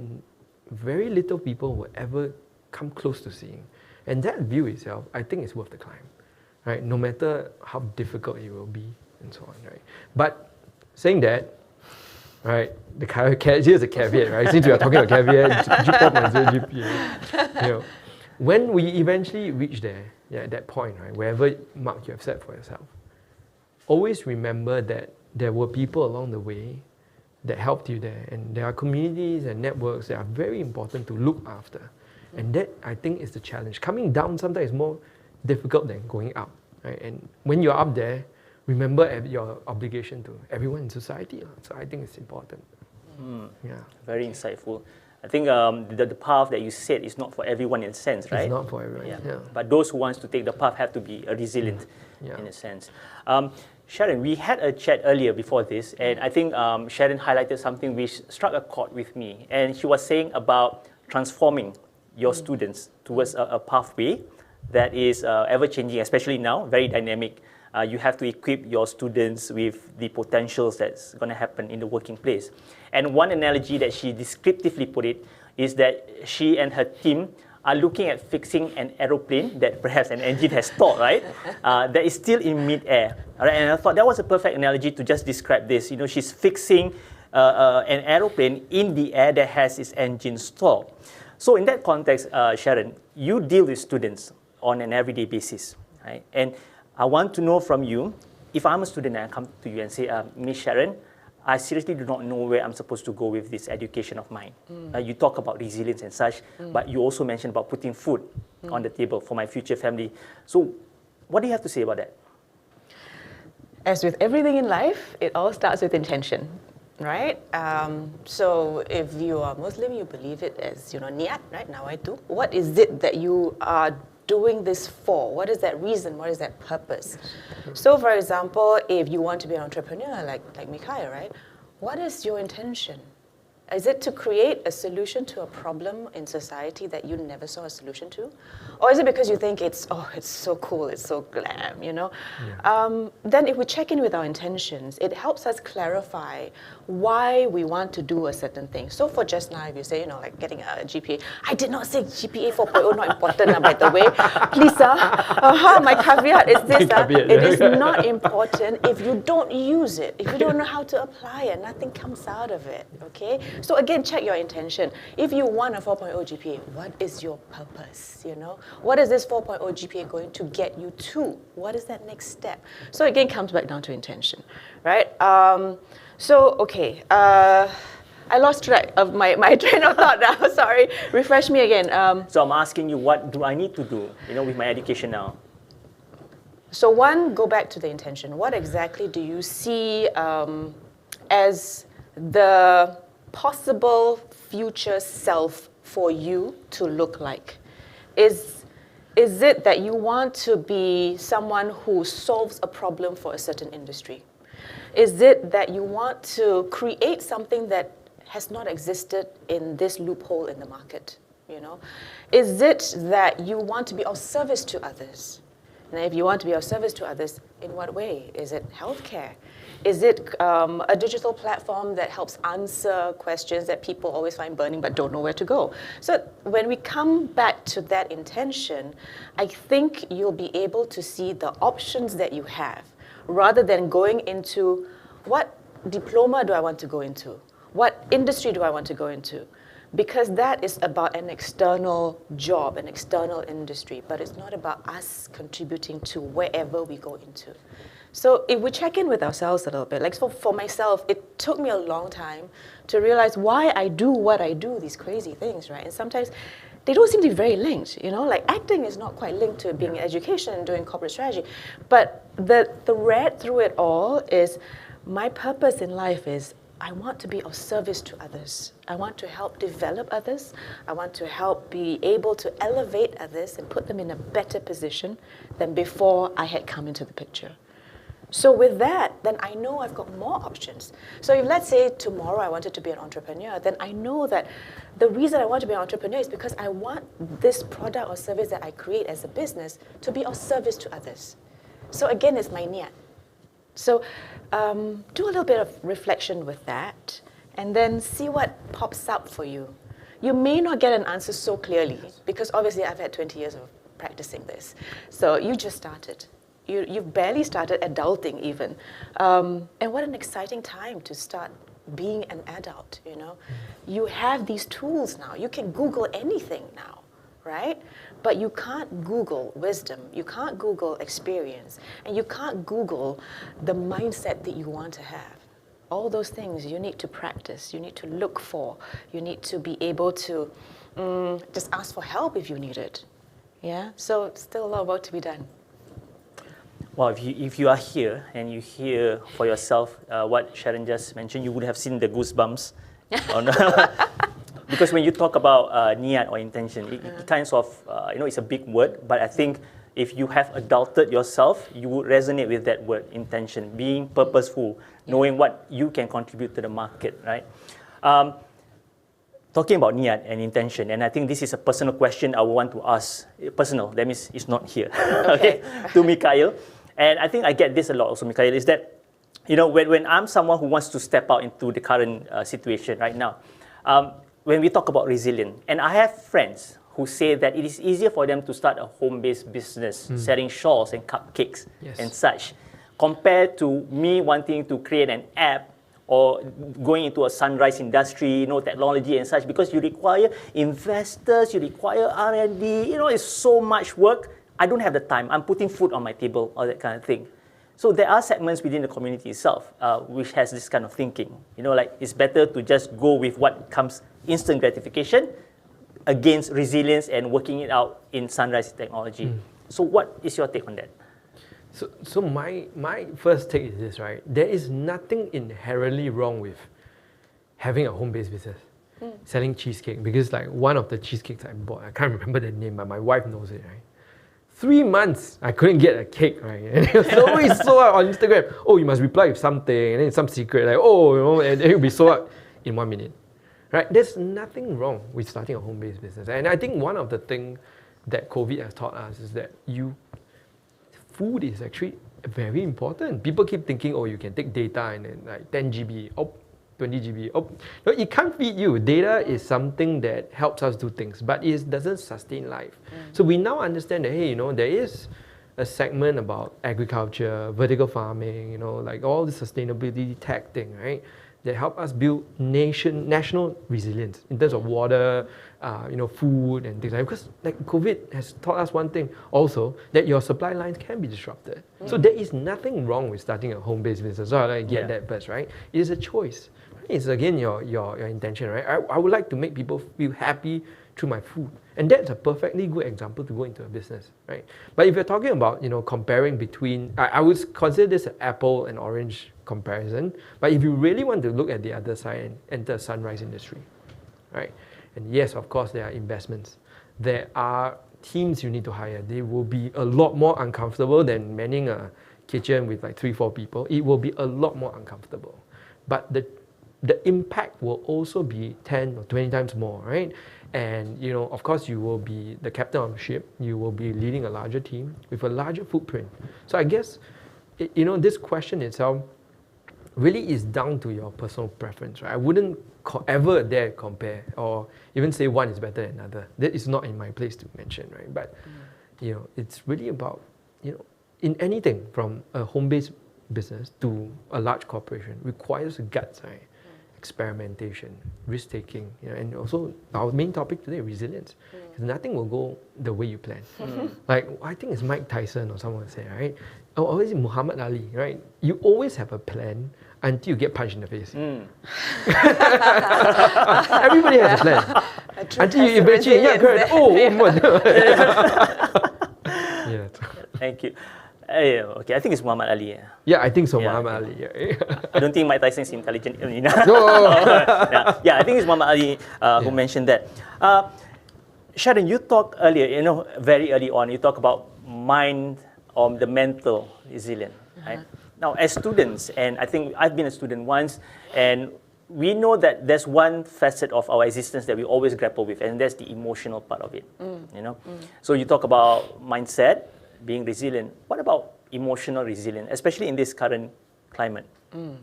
very little people will ever come close to seeing. And that view itself, I think, is worth the climb, right? No matter how difficult it will be and so on, right? But saying that, right, here's a caveat, right? Since we are talking about caveat, 4.0 GPA, you know, when we eventually reach there, at that point, right, wherever mark you have set for yourself, always remember that there were people along the way that helped you there, and there are communities and networks that are very important to look after. And that, I think, is the challenge. Coming down sometimes is more difficult than going up, right? And when you're up there, remember your obligation to everyone in society. So I think it's important. Very insightful. I think the path that you said is not for everyone in a sense, right? It's not for everyone. Yeah. But those who wants to take the path have to be resilient in a sense. Sharon, we had a chat earlier before this, and I think Sharon highlighted something which struck a chord with me. And she was saying about transforming your students towards a pathway that is ever-changing, especially now, very dynamic. You have to equip your students with the potentials that's going to happen in the working place. And one analogy that she descriptively put it is that she and her team are looking at fixing an aeroplane that perhaps an engine has stalled, right? That is still in mid-air. Right? And I thought that was a perfect analogy to just describe this. You know, she's fixing an aeroplane in the air that has its engine stalled. So in that context, Sharon, you deal with students on an everyday basis, right? And I want to know from you, if I'm a student and I come to you and say, Miss Sharon, I seriously do not know where I'm supposed to go with this education of mine. You talk about resilience and such, but you also mentioned about putting food on the table for my future family. So what do you have to say about that? As with everything in life, it all starts with intention, right? So if you are Muslim, you believe it as, niyat, right? Nawaitu. What is it that you are doing this for? What is that reason? What is that purpose? So for example, if you want to be an entrepreneur like Mikhail, right? What is your intention? Is it to create a solution to a problem in society that you never saw a solution to? Or is it because you think it's so cool, it's so glam, Then if we check in with our intentions, it helps us clarify why we want to do a certain thing. So for just now, if you say, like getting a GPA, I did not say GPA 4.0 not important, by the way. Please, my caveat is this, it is not important if you don't use it, if you don't know how to apply it, nothing comes out of it, okay? So again, check your intention. If you want a 4.0 GPA, what is your purpose, What is this 4.0 GPA going to get you to? What is that next step? So again, comes back down to intention, right? I lost track of my train of thought now, sorry. Refresh me again. So I'm asking you, what do I need to do, with my education now? So one, go back to the intention. What exactly do you see as the possible future self for you to look like? Is it that you want to be someone who solves a problem for a certain industry? Is it that you want to create something that has not existed in this loophole in the market? Is it that you want to be of service to others? And if you want to be of service to others, in what way? Is it healthcare? Is it a digital platform that helps answer questions that people always find burning but don't know where to go? So when we come back to that intention, I think you'll be able to see the options that you have, rather than going into what diploma do I want to go into? What industry do I want to go into? Because that is about an external job, an external industry, but it's not about us contributing to wherever we go into. So if we check in with ourselves a little bit, like for myself, it took me a long time to realize why I do what I do, these crazy things, right? And sometimes they don't seem to be very linked, like acting is not quite linked to being in education and doing corporate strategy. But the thread through it all is my purpose in life is I want to be of service to others. I want to help develop others. I want to help be able to elevate others and put them in a better position than before I had come into the picture. So with that, then I know I've got more options. So if let's say tomorrow I wanted to be an entrepreneur, then I know that the reason I want to be an entrepreneur is because I want this product or service that I create as a business to be of service to others. So again, it's my niyat. So do a little bit of reflection with that, and then see what pops up for you. You may not get an answer so clearly, because obviously I've had 20 years of practicing this. So you just started. You've barely started adulting even. And what an exciting time to start being an adult, You have these tools now. You can Google anything now, right? But you can't Google wisdom, you can't Google experience, and you can't Google the mindset that you want to have. All those things you need to practice, you need to look for, you need to be able to just ask for help if you need it. Yeah, so still a lot of work to be done. Well, if you are here and you hear for yourself what Sharon just mentioned, you would have seen the goosebumps. Because when you talk about niat or intention, it kind of, it's a big word, but I think if you have adulted yourself, you would resonate with that word, intention, being purposeful, knowing what you can contribute to the market, right? Talking about niat and intention, and I think this is a personal question I would want to ask. Personal, that means it's not here, okay? To Mikhail. And I think I get this a lot also, Mikhail, is that, when I'm someone who wants to step out into the current situation right now, when we talk about resilience, and I have friends who say that it is easier for them to start a home-based business, selling shawls and cupcakes and such, compared to me wanting to create an app or going into a sunrise industry, technology and such, because you require investors, you require R&D, it's so much work. I don't have the time. I'm putting food on my table, all that kind of thing. So there are segments within the community itself which has this kind of thinking. It's better to just go with what comes instant gratification against resilience and working it out in sunrise technology. So what is your take on that? So my first take is this, right? There is nothing inherently wrong with having a home-based business, selling cheesecake, because one of the cheesecakes I bought, I can't remember the name, but my wife knows it, right? 3 months, I couldn't get a cake, right? And it was always sold out on Instagram. Oh, you must reply with something, and then some secret, and it will be sold out in 1 minute, right? There's nothing wrong with starting a home-based business. And I think one of the things that COVID has taught us is that food is actually very important. People keep thinking, you can take data and then 10 GB, 20 GB. No, it can't feed you. Data is something that helps us do things, but it doesn't sustain life. So we now understand that, hey, there is a segment about agriculture, vertical farming, all the sustainability tech thing, right? That help us build national resilience in terms of water, food and things like that. Because COVID has taught us one thing also, that your supply lines can be disrupted. So there is nothing wrong with starting a home-based business. So I get that first, right? It is a choice. It's again your intention, right? I would like to make people feel happy through my food. And that's a perfectly good example to go into a business, right? But if you're talking about, comparing between, I would consider this an apple and orange comparison. But if you really want to look at the other side and enter sunrise industry, right? And yes, of course, there are investments. There are teams you need to hire. They will be a lot more uncomfortable than manning a kitchen with 3-4 people. It will be a lot more uncomfortable. But the impact will also be 10 or 20 times more, right? And of course, you will be the captain of the ship. You will be leading a larger team with a larger footprint. So I guess, this question itself really is down to your personal preference, right? I wouldn't ever dare compare or even say one is better than another. That is not in my place to mention, right? But it's really about in anything from a home-based business to a large corporation requires guts, right? Experimentation, risk-taking, and also our main topic today, resilience. Because nothing will go the way you plan. I think it's Mike Tyson or someone say, right? Or always Muhammad Ali, right? You always have a plan until you get punched in the face. Everybody has a plan. Until you eventually, correct. Yeah. Thank you. Okay, I think it's Muhammad Ali. Yeah, I think so, Muhammad Ali. I don't think Mike Tyson is intelligent enough. No. I think it's Muhammad Ali who mentioned that. Sharon, you talked earlier, very early on, you talk about mind or the mental resilience, right? Now, as students, and I think I've been a student once, and we know that there's one facet of our existence that we always grapple with, and that's the emotional part of it. So you talk about mindset, being resilient. What about emotional resilience, especially in this current climate?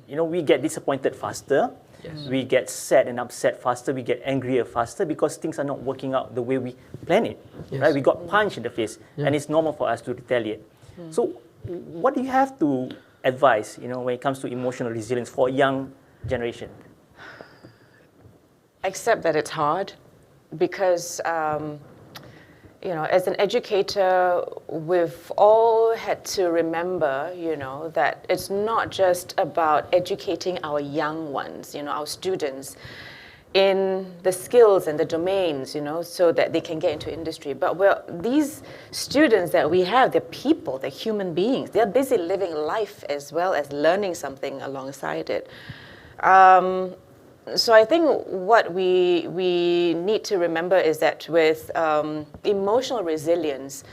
We get disappointed faster. Yes. We get sad and upset faster. We get angrier faster because things are not working out the way we plan it. Yes. Right? We got punched in the face, and it's normal for us to retaliate. So, what do you have to advise, when it comes to emotional resilience for a young generation? Accept that it's hard, because as an educator, we've all had to remember, that it's not just about educating our young ones, our students, in the skills and the domains, so that they can get into industry. But these students that we have, they're people, they're human beings. They're busy living life as well as learning something alongside it. So I think what we need to remember is that with emotional resilience,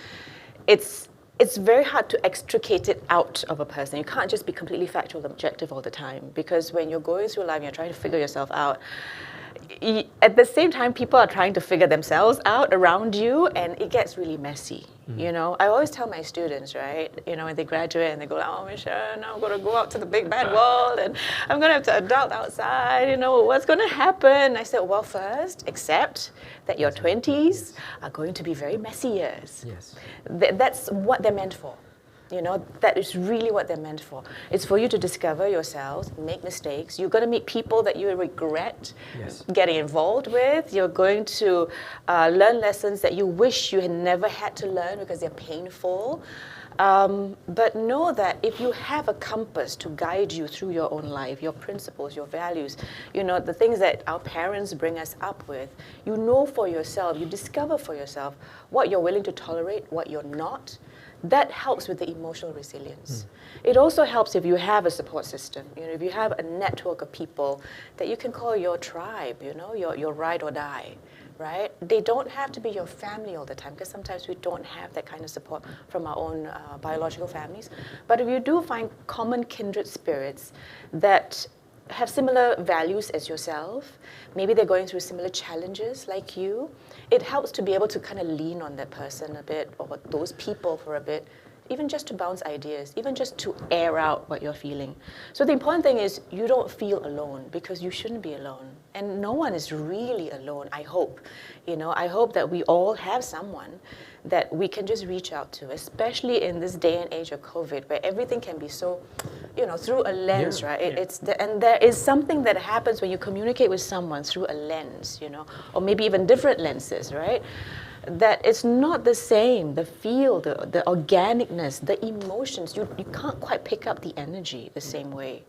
it's very hard to extricate it out of a person. You can't just be completely factual and objective all the time, because when you're going through life and you're trying to figure yourself out, at the same time, people are trying to figure themselves out around you, and it gets really messy. You know, I always tell my students, right, you know, when they graduate and they go, oh, Miss Sharon, I'm going to go out to the big bad world and I'm going to have to adult outside, you know, what's going to happen? I said, well, first, accept that your 20s are going to be very messy years. Yes. That's what they're meant for. You know, that is really what they're meant for. It's for you to discover yourselves, make mistakes. You're going to meet people that you regret getting involved with. You're going to learn lessons that you wish you had never had to learn because they're painful. But know that if you have a compass to guide you through your own life, your principles, your values, you know, the things that our parents bring us up with, you know for yourself, you discover for yourself what you're willing to tolerate, what you're not. That helps with the emotional resilience. It also helps if you have a support system. You know, if you have a network of people that you can call your tribe, you know, your ride or die, right? They don't have to be your family all the time, because sometimes we don't have that kind of support from our own biological families. But if you do find common kindred spirits that have similar values as yourself, maybe they're going through similar challenges like you, it helps to be able to kind of lean on that person a bit, or those people for a bit, even just to bounce ideas, even just to air out what you're feeling. So the important thing is you don't feel alone, because you shouldn't be alone. And no one is really alone, I hope. You know, I hope that we all have someone that we can just reach out to, especially in this day and age of COVID, where everything can be so, you know, through a lens, right? And there is something that happens when you communicate with someone through a lens, you know, or maybe even different lenses, right? That it's not the same, the feel, the organicness, the emotions, you can't quite pick up the energy the same way.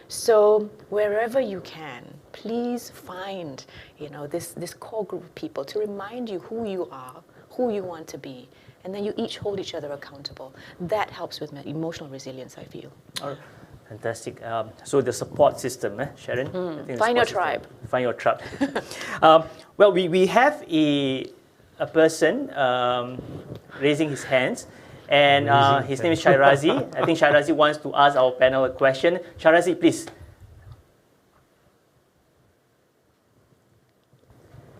So wherever you can, please find, you know, this core group of people to remind you who you are, who you want to be, and then you each hold each other accountable. That helps with emotional resilience, I feel. All right. Fantastic. So the support system, Sharon? I think Find your tribe. Find your tribe. Well, we have a person raising his hands, and his name is Shairazi. I think Shairazi wants to ask our panel a question. Shairazi, please.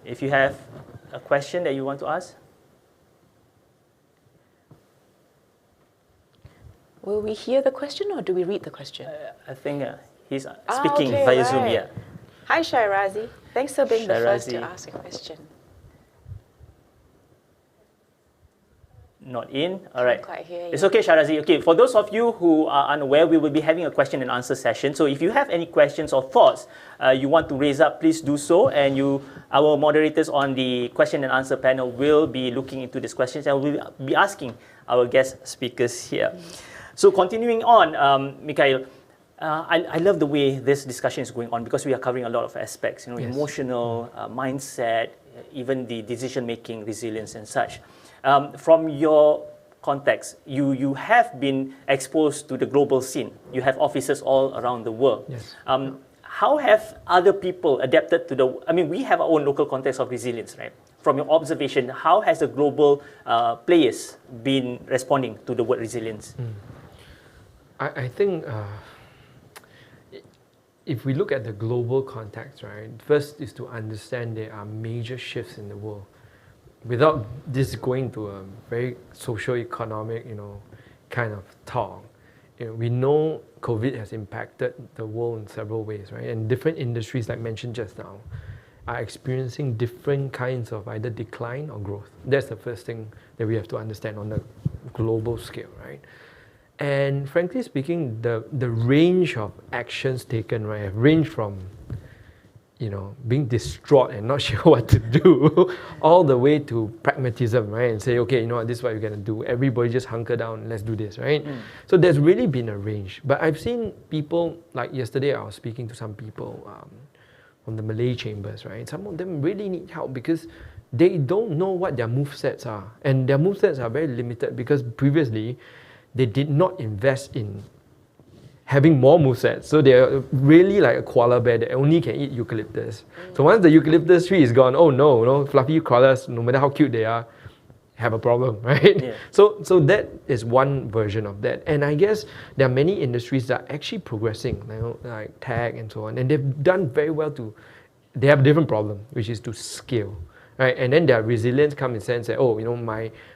If you have a question that you want to ask. Will we hear the question, or do we read the question? I think he's speaking via Zoom. Yeah. Hi, Shairazi. Thanks for being the first to ask a question. Not in. All right. Can't quite hear you. It's okay, Shairazi. Okay, for those of you who are unaware, we will be having a question and answer session. So if you have any questions or thoughts you want to raise up, please do so. And our moderators on the question and answer panel will be looking into these questions and will be asking our guest speakers here. So continuing on, Mikhail, I love the way this discussion is going on, because we are covering a lot of aspects, you know, emotional, mindset, even the decision-making, resilience and such. From your context, you have been exposed to the global scene. You have offices all around the world. Yes. How have other people adapted to we have our own local context of resilience, right? From your observation, how has the global players been responding to the word resilience? I think if we look at the global context, right, first is to understand there are major shifts in the world. Without this going to a very socio-economic, kind of talk, we know COVID has impacted the world in several ways, right? And different industries, like mentioned just now, are experiencing different kinds of either decline or growth. That's the first thing that we have to understand on the global scale, right? And frankly speaking, the range of actions taken, right, have ranged from being distraught and not sure what to do, all the way to pragmatism, right? And say, okay, this is what we're going to do. Everybody just hunker down, let's do this, right? So there's really been a range. But I've seen people, like yesterday I was speaking to some people from the Malay chambers, right? Some of them really need help because they don't know what their movesets are. And their movesets are very limited because previously they did not invest in having more movesets. So they're really like a koala bear that only can eat eucalyptus. So once the eucalyptus tree is gone, oh no, fluffy koalas, no matter how cute they are, have a problem, right? Yeah. So that is one version of that. And I guess there are many industries that are actually progressing, like tech and so on, and they've done very well they have a different problem, which is to scale, right? And then their resilience comes in the sense that,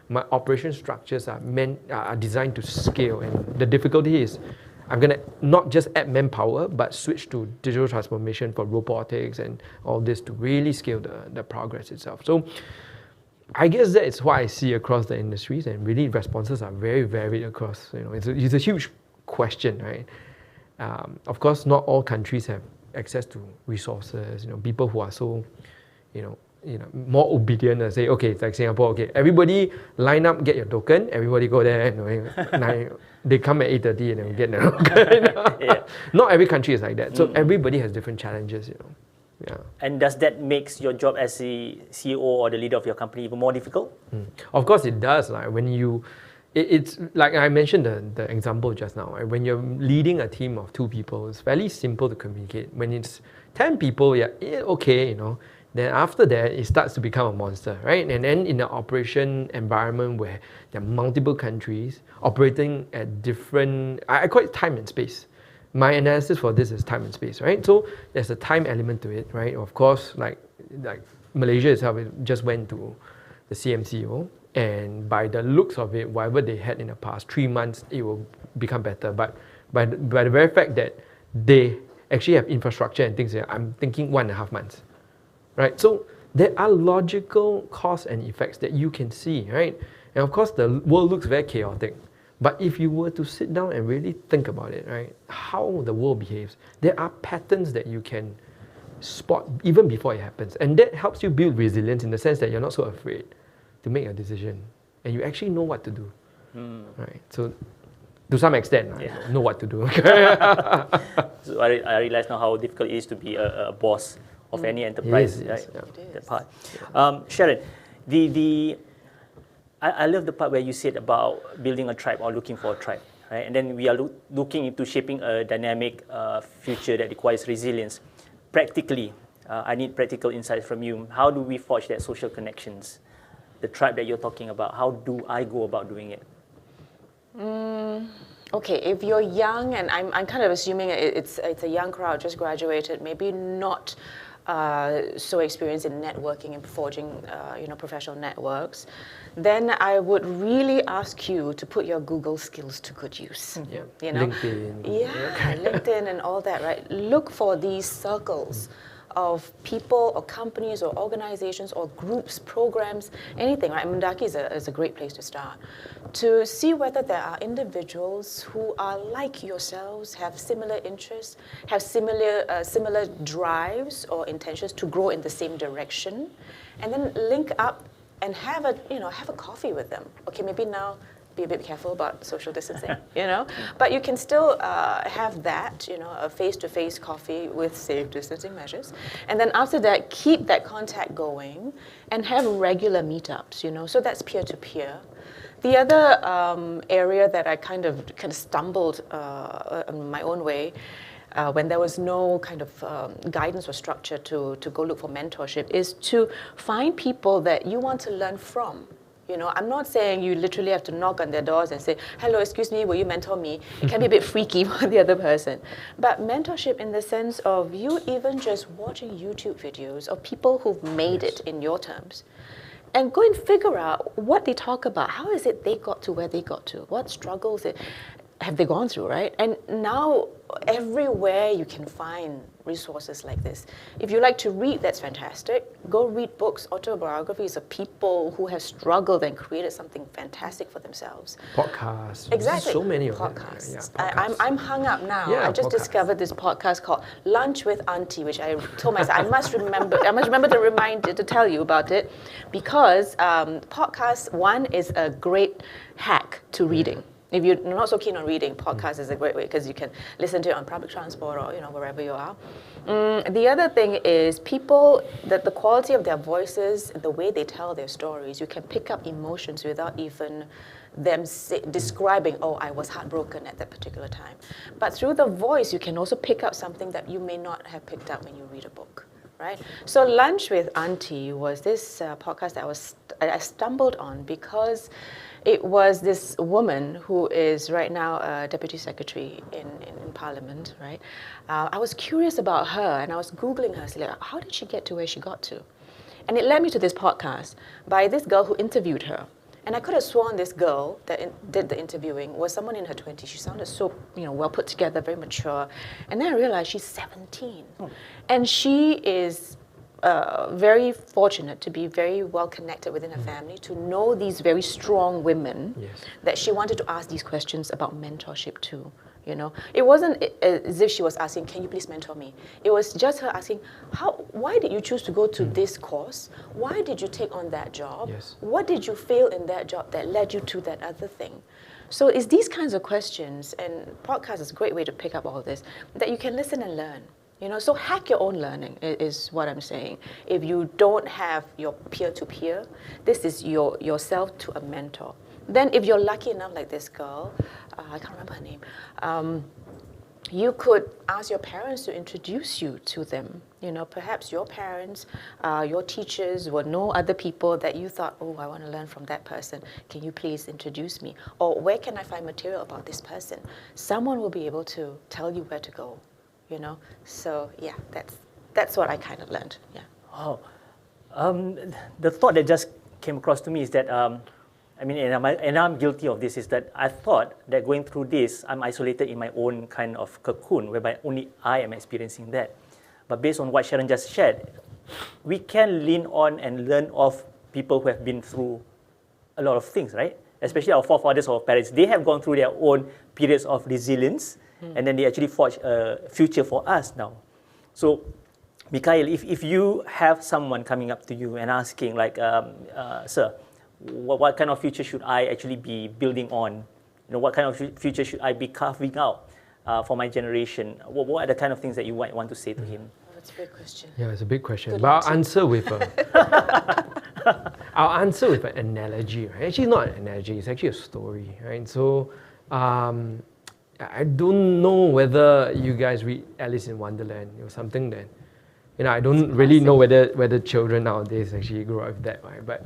my operation structures are designed to scale, and the difficulty is I'm going to not just add manpower, but switch to digital transformation for robotics and all this to really scale the progress itself. So I guess that is what I see across the industries, and really responses are very varied across. It's a huge question, right? Of course, not all countries have access to resources. People who are so, more obedient and say, okay, it's like Singapore. Okay, everybody line up, get your token. Everybody go there. They come at 8:30 and then we get their token. Yeah. Not every country is like that. So everybody has different challenges. Yeah. And does that makes your job as the CEO or the leader of your company even more difficult? Of course it does. Like when it's like I mentioned the example just now. Right? When you're leading a team of 2 people, it's fairly simple to communicate. When it's 10 people, okay, Then after that, it starts to become a monster, right? And then in the operation environment where there are multiple countries operating at different, I call it time and space. My analysis for this is time and space, right? So there's a time element to it, right? Of course, like Malaysia itself, it just went to the CMCO, and by the looks of it, whatever they had in the past 3 months, it will become better. But by the very fact that they actually have infrastructure and things, I'm thinking 1.5 months, right? So there are logical cause and effects that you can see, right? And of course, the world looks very chaotic. But if you were to sit down and really think about it, right, how the world behaves, there are patterns that you can spot even before it happens. And that helps you build resilience in the sense that you're not so afraid to make a decision. And you actually know what to do, right? So to some extent, I know what to do. So I realize now how difficult it is to be a boss of any enterprise, right? That part. Sharon, I love the part where you said about building a tribe or looking for a tribe, right? And then we are looking into shaping a dynamic future that requires resilience. Practically, I need practical insights from you. How do we forge that social connections? The tribe that you're talking about, how do I go about doing it? Okay, if you're young, and I'm kind of assuming it's a young crowd, just graduated, maybe not so experienced in networking and forging, professional networks, then I would really ask you to put your Google skills to good use. LinkedIn. LinkedIn and all that, right? Look for these circles of people or companies or organizations or groups, programs, anything, right? Mendaki is a great place to start. To see whether there are individuals who are like yourselves, have similar interests, have similar drives or intentions to grow in the same direction, and then link up and have a coffee with them. Okay, maybe now be a bit careful about social distancing, but you can still have that, a face-to-face coffee with safe distancing measures. And then after that, keep that contact going and have regular meetups, so that's peer-to-peer. The other area that I kind of stumbled in my own way when there was no kind of guidance or structure to go look for mentorship is to find people that you want to learn from. I'm not saying you literally have to knock on their doors and say, hello, excuse me, will you mentor me? It can be a bit freaky for the other person. But mentorship in the sense of you even just watching YouTube videos of people who've made it in your terms. And go and figure out what they talk about. How is it they got to where they got to? What struggles have they gone through, right? And now everywhere you can find resources like this. If you like to read, that's fantastic. Go read books, autobiographies of people who have struggled and created something fantastic for themselves. Podcasts. Exactly. So many of podcasts. them. Yeah, podcasts. I'm hung up now. I just discovered this podcast called Lunch with Auntie, which I told myself I must remember to tell you about it, because podcast, one, is a great hack to reading. If you're not so keen on reading, podcast is a great way because you can listen to it on public transport or wherever you are. The other thing is people, that the quality of their voices, the way they tell their stories, you can pick up emotions without even them describing, oh, I was heartbroken at that particular time. But through the voice, you can also pick up something that you may not have picked up when you read a book. Right? So Lunch with Auntie was this podcast that I stumbled on because it was this woman who is right now a deputy secretary in Parliament, right? I was curious about her and I was Googling her, so like, how did she get to where she got to? And it led me to this podcast by this girl who interviewed her. And I could have sworn this girl that did the interviewing was someone in her 20s. She sounded so, well put together, very mature. And then I realized she's 17. And she is very fortunate to be very well connected within her family, to know these very strong women that she wanted to ask these questions about mentorship to. It wasn't as if she was asking, can you please mentor me? It was just her asking, why did you choose to go to this course? Why did you take on that job? What did you fail in that job that led you to that other thing? So it's these kinds of questions, and podcast is a great way to pick up all this, that you can listen and learn. So hack your own learning is what I'm saying. If you don't have your peer-to-peer, this is yourself to a mentor. Then if you're lucky enough, like this girl, I can't remember her name, you could ask your parents to introduce you to them. Perhaps your parents, your teachers will know other people that you thought, oh, I want to learn from that person. Can you please introduce me? Or where can I find material about this person? Someone will be able to tell you where to go. So yeah, that's what I kind of learned. Yeah. Wow. The thought that just came across to me is that and I'm guilty of this, is that I thought that going through this, I'm isolated in my own kind of cocoon, whereby only I am experiencing that. But based on what Sharon just shared, we can lean on and learn of people who have been through a lot of things, right? Especially our forefathers or parents. They have gone through their own periods of resilience, and then they actually forge a future for us now. So, Mikhail, if you have someone coming up to you and asking, like, sir, what kind of future should I actually be building on? What kind of future should I be carving out for my generation? What are the kind of things that you might want to say to him? That's a big question. Yeah, it's a big question. But I'll answer with an analogy. Right? Actually, not an analogy. It's actually a story. Right? So, I don't know whether you guys read Alice in Wonderland or something that, I don't really know whether children nowadays actually grow up with that, right? But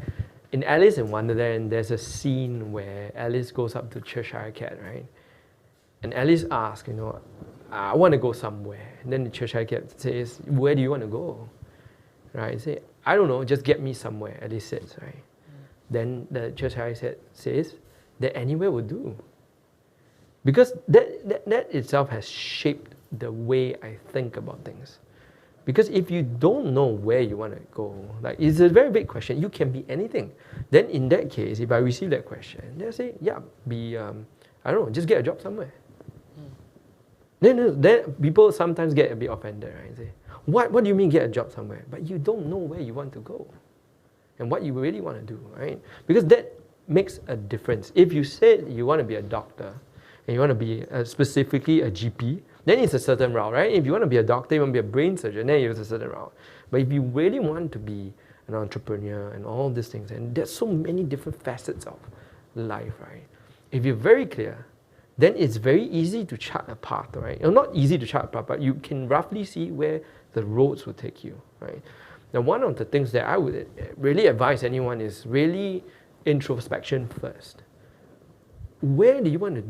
in Alice in Wonderland, there's a scene where Alice goes up to Cheshire Cat, right? And Alice asks, I want to go somewhere. And then the Cheshire Cat says, where do you want to go? Right? Say, I don't know, just get me somewhere, Alice says, right? Then the Cheshire Cat says that anywhere will do. Because that itself has shaped the way I think about things. Because if you don't know where you want to go, like, it's a very big question. You can be anything. Then in that case, if I receive that question, they'll say, yeah, I don't know, just get a job somewhere. Then people sometimes get a bit offended, right? Say, what do you mean get a job somewhere? But you don't know where you want to go and what you really want to do, right? Because that makes a difference. If you said you want to be a doctor and you want to be specifically a GP, then it's a certain route, right? If you want to be a doctor, you want to be a brain surgeon, then it's a certain route. But if you really want to be an entrepreneur and all these things, and there's so many different facets of life, right? If you're very clear, then it's very easy to chart a path, right? Not easy to chart a path, but you can roughly see where the roads will take you, right? Now, one of the things that I would really advise anyone is really introspection first. Where do you want to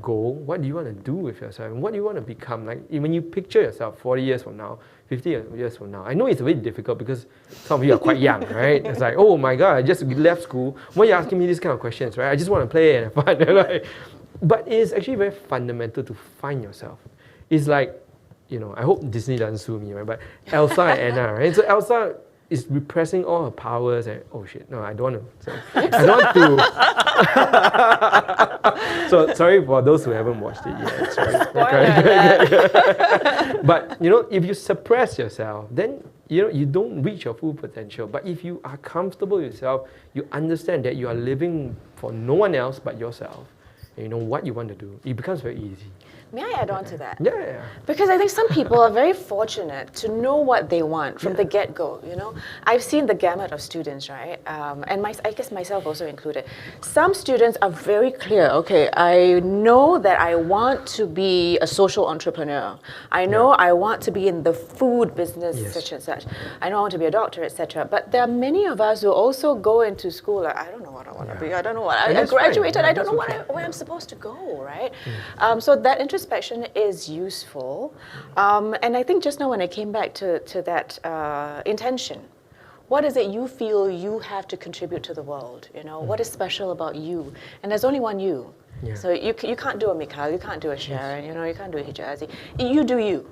go? What do you want to do with yourself? And what do you want to become? Like, when you picture yourself 40 years from now, 50 years from now, I know it's a bit difficult because some of you are quite young, right? It's like, oh my God, I just left school. Why are you asking me these kind of questions, right? I just want to play and have fun. Right? But it's actually very fundamental to find yourself. It's like, I hope Disney doesn't sue me, right? But Elsa and Anna, right? So Elsa is repressing all her powers and, oh shit, no, I don't want to. So, I don't want to. So sorry for those who haven't watched it yet. Sorry. Okay. But, if you suppress yourself, then, you don't reach your full potential. But if you are comfortable with yourself, you understand that you are living for no one else but yourself, and you know what you want to do, it becomes very easy. May I add on to that? Yeah. Because I think some people are very fortunate to know what they want from the get-go, you know. I've seen the gamut of students, right? And I guess myself also included. Some students are very clear, okay, I know that I want to be a social entrepreneur. I know I want to be in the food business, such and such. I know I want to be a doctor, etc. But there are many of us who also go into school like, I don't know what I want to be. I don't know what I graduated. I don't know where I'm supposed to go, right? So that introspection is useful. And I think just now when I came back to that intention, what is it you feel you have to contribute to the world? You know, what is special about you? And there's only one you. So you can't do a Mikhail, you can't do a Sharon, you know, you can't do a Hijazi. You do you,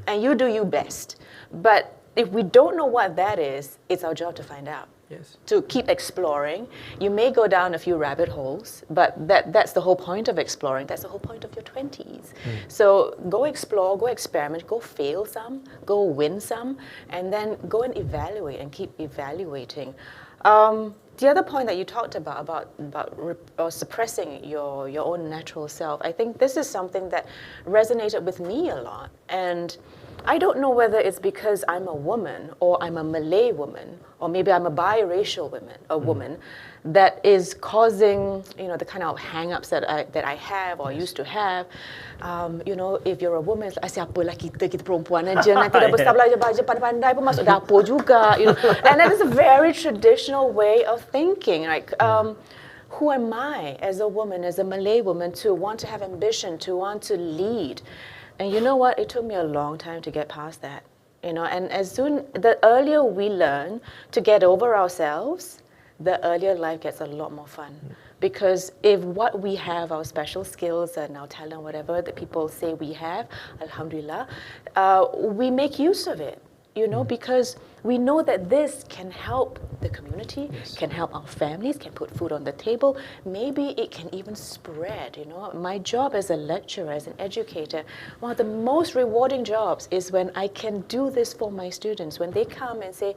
and you do you best. But if we don't know what that is, it's our job to find out. To keep exploring. You may go down a few rabbit holes, but that's the whole point of exploring. That's the whole point of your 20s. So go explore, go experiment, go fail some, go win some, and then go and evaluate and keep evaluating. The other point that you talked about suppressing your own natural self, I think this is something that resonated with me a lot. And I don't know whether it's because I'm a woman or I'm a Malay woman or maybe I'm a biracial woman that is causing, you know, the kind of hang-ups that I have or used to have. You know, if you're a woman, it's like, siapalah kita perempuan aja, nanti dah besar belajar pandai-pandai pun masuk dapur juga, you know. And that is a very traditional way of thinking. Like, who am I as a woman, as a Malay woman, to want to have ambition, to want to lead? And you know what? It took me a long time to get past that. You know, and the earlier we learn to get over ourselves, the earlier life gets a lot more fun. Because if what we have, our special skills and our talent, whatever that people say we have, alhamdulillah, we make use of it. You know, because we know that this can help the community, can help our families, can put food on the table. Maybe it can even spread, you know. My job as a lecturer, as an educator, one of the most rewarding jobs is when I can do this for my students. When they come and say,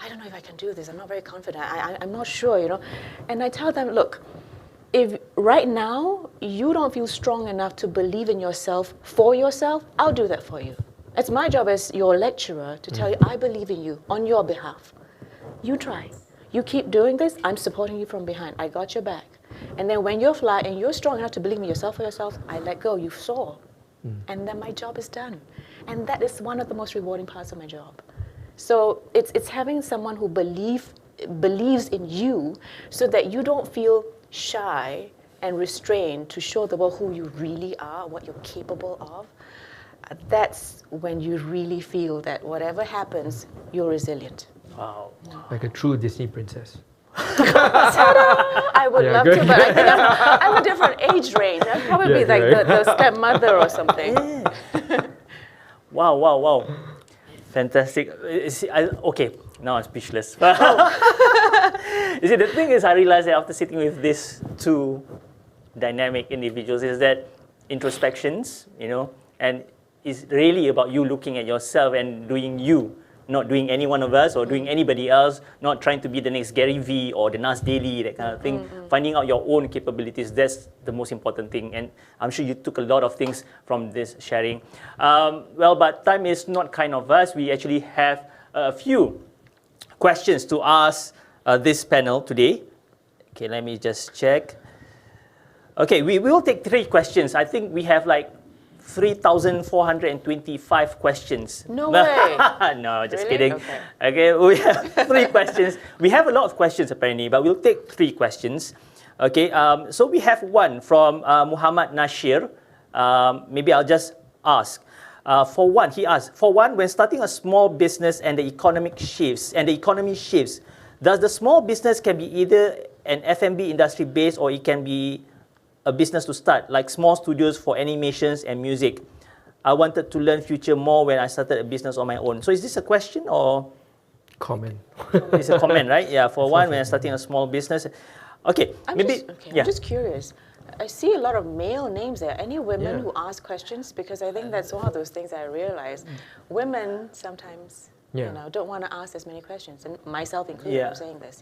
I don't know if I can do this, I'm not very confident, I'm not sure, you know. And I tell them, look, if right now you don't feel strong enough to believe in yourself for yourself, I'll do that for you. It's my job as your lecturer to tell you, I believe in you on your behalf. You try. You keep doing this, I'm supporting you from behind. I got your back. And then when you're fly and you're strong enough to believe in yourself for yourself, I let go, you soar. And then my job is done. And that is one of the most rewarding parts of my job. So it's having someone who believes in you so that you don't feel shy and restrained to show the world who you really are, what you're capable of. That's when you really feel that whatever happens, you're resilient. Wow. Like a true Disney princess. I would love to, but I think I'm a different age range. I'd probably be like the stepmother or something. Wow. Fantastic. Okay, now I'm speechless. You see, the thing is, I realized that after sitting with these two dynamic individuals is that introspections, you know, and it's really about you looking at yourself and doing you, not doing any one of us or doing anybody else, not trying to be the next Gary V or the Nas Daily, that kind of thing. Finding out your own capabilities, that's the most important thing. And I'm sure you took a lot of things from this sharing. Well, but time is not kind of us. We actually have a few questions to ask this panel today. Okay, let me just check. Okay, we will take 3 questions. I think we have like 3,425 questions. No way. No, just really? kidding. Okay, we have 3 questions. We have a lot of questions apparently, but we'll take 3 questions. Okay, so we have one from Muhammad Nashir. Maybe I'll just ask. For one, he asked, for one, when starting a small business and the economy shifts, does the small business can be either an F&B industry base or it can be a business to start, like small studios for animations and music. I wanted to learn future more when I started a business on my own. So is this a question or? Comment. It's a comment, right? Yeah, for one, when I'm starting a small business. Okay, I'm just curious. I see a lot of male names there. Any women who ask questions? Because I think that's one of those things I realize. Women sometimes, you know, don't want to ask as many questions, and myself included. I'm saying this,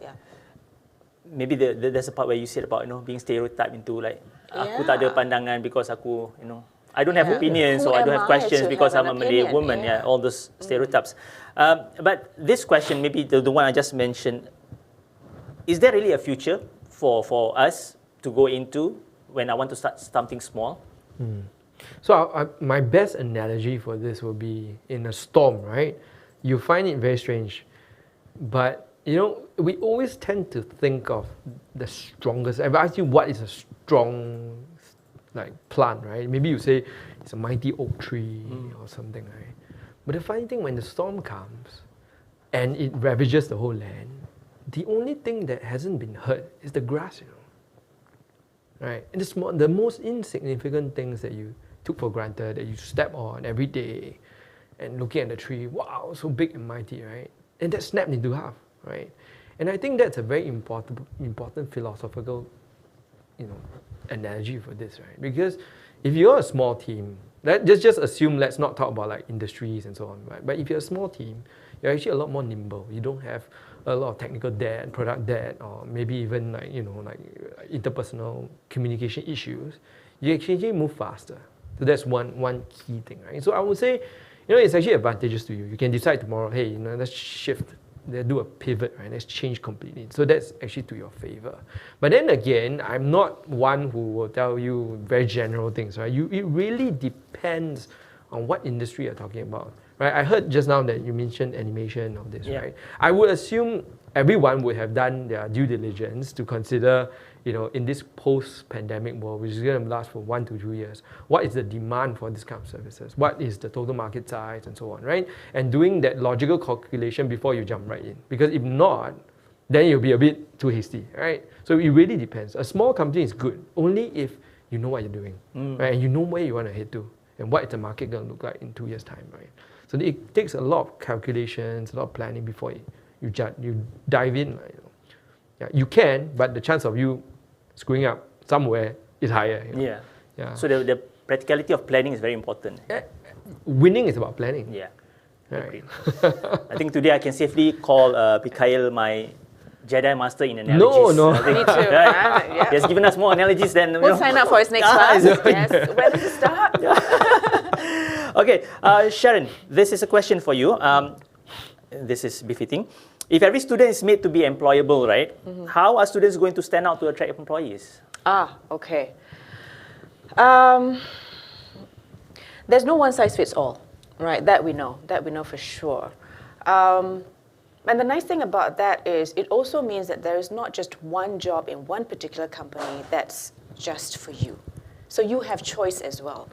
Maybe there's a part where you said about, you know, being stereotyped into like aku tak ada pandangan because aku, I don't have opinions Who or I don't am have questions to because have I'm a an Malay opinion? woman. Yeah, all those stereotypes. But this question, maybe the one I just mentioned, is there really a future for us to go into when I want to start something small? So my best analogy for this will be in a storm, right? You find it very strange, but we always tend to think of the strongest. If I ask you what is a strong plant, right? Maybe you say it's a mighty oak tree or something, right? But the funny thing, when the storm comes and it ravages the whole land, the only thing that hasn't been hurt is the grass, right? And the most insignificant things that you took for granted, that you step on every day, and looking at the tree, wow, so big and mighty, right? And that snapped into half, right? And I think that's a very important philosophical, analogy for this, right? Because if you're a small team, just assume, let's not talk about industries and so on, right? But if you're a small team, you're actually a lot more nimble. You don't have a lot of technical debt, product debt, or maybe even interpersonal communication issues. You actually move faster. So that's one key thing, right? So I would say, it's actually advantageous to you. You can decide tomorrow, hey, let's shift. Let's do a pivot, right? Let's change completely. So that's actually to your favor. But then again, I'm not one who will tell you very general things, right? It really depends on what industry you're talking about, right? I heard just now that you mentioned animation of this, right? I would assume everyone would have done their due diligence to consider, in this post-pandemic world, which is going to last for 1 to 2 years, what is the demand for this kind of services? What is the total market size and so on, right? And doing that logical calculation before you jump right in. Because if not, then you'll be a bit too hasty, right? So it really depends. A small company is good only if you know what you're doing, right? And you know where you want to head to and what is the market going to look like in 2 years' time, right? So it takes a lot of calculations, a lot of planning before you dive in. Yeah, you can, but the chance of you screwing up somewhere is higher. Yeah. So the practicality of planning is very important. Winning is about planning. Yeah. Right. I think today I can safely call Mikhail my Jedi master in analogies. No. I think, Me too. right? He has given us more analogies than... We'll sign up for his next class. Yes. When does it start? Okay, Sharon, this is a question for you. This is befitting. If every student is made to be employable, right? How are students going to stand out to attract employees? Okay. There's no one size fits all, right? That we know for sure. And the nice thing about that is it also means that there is not just one job in one particular company that's just for you. So you have choice as well.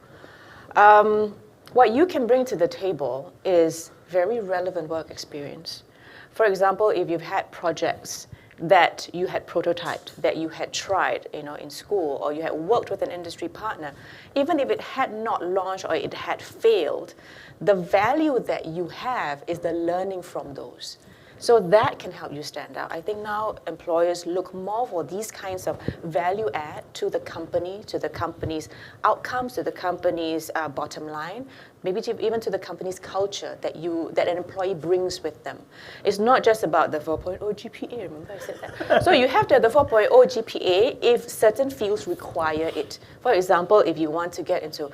What you can bring to the table is very relevant work experience. For example, if you've had projects that you had prototyped, that you had tried, in school, or you had worked with an industry partner, even if it had not launched or it had failed, the value that you have is the learning from those. So that can help you stand out. I think now employers look more for these kinds of value add to the company, to the company's outcomes, to the company's bottom line, maybe even to the company's culture that an employee brings with them. It's not just about the 4.0 GPA, remember I said that? So you have to have the 4.0 GPA if certain fields require it. For example, if you want to get into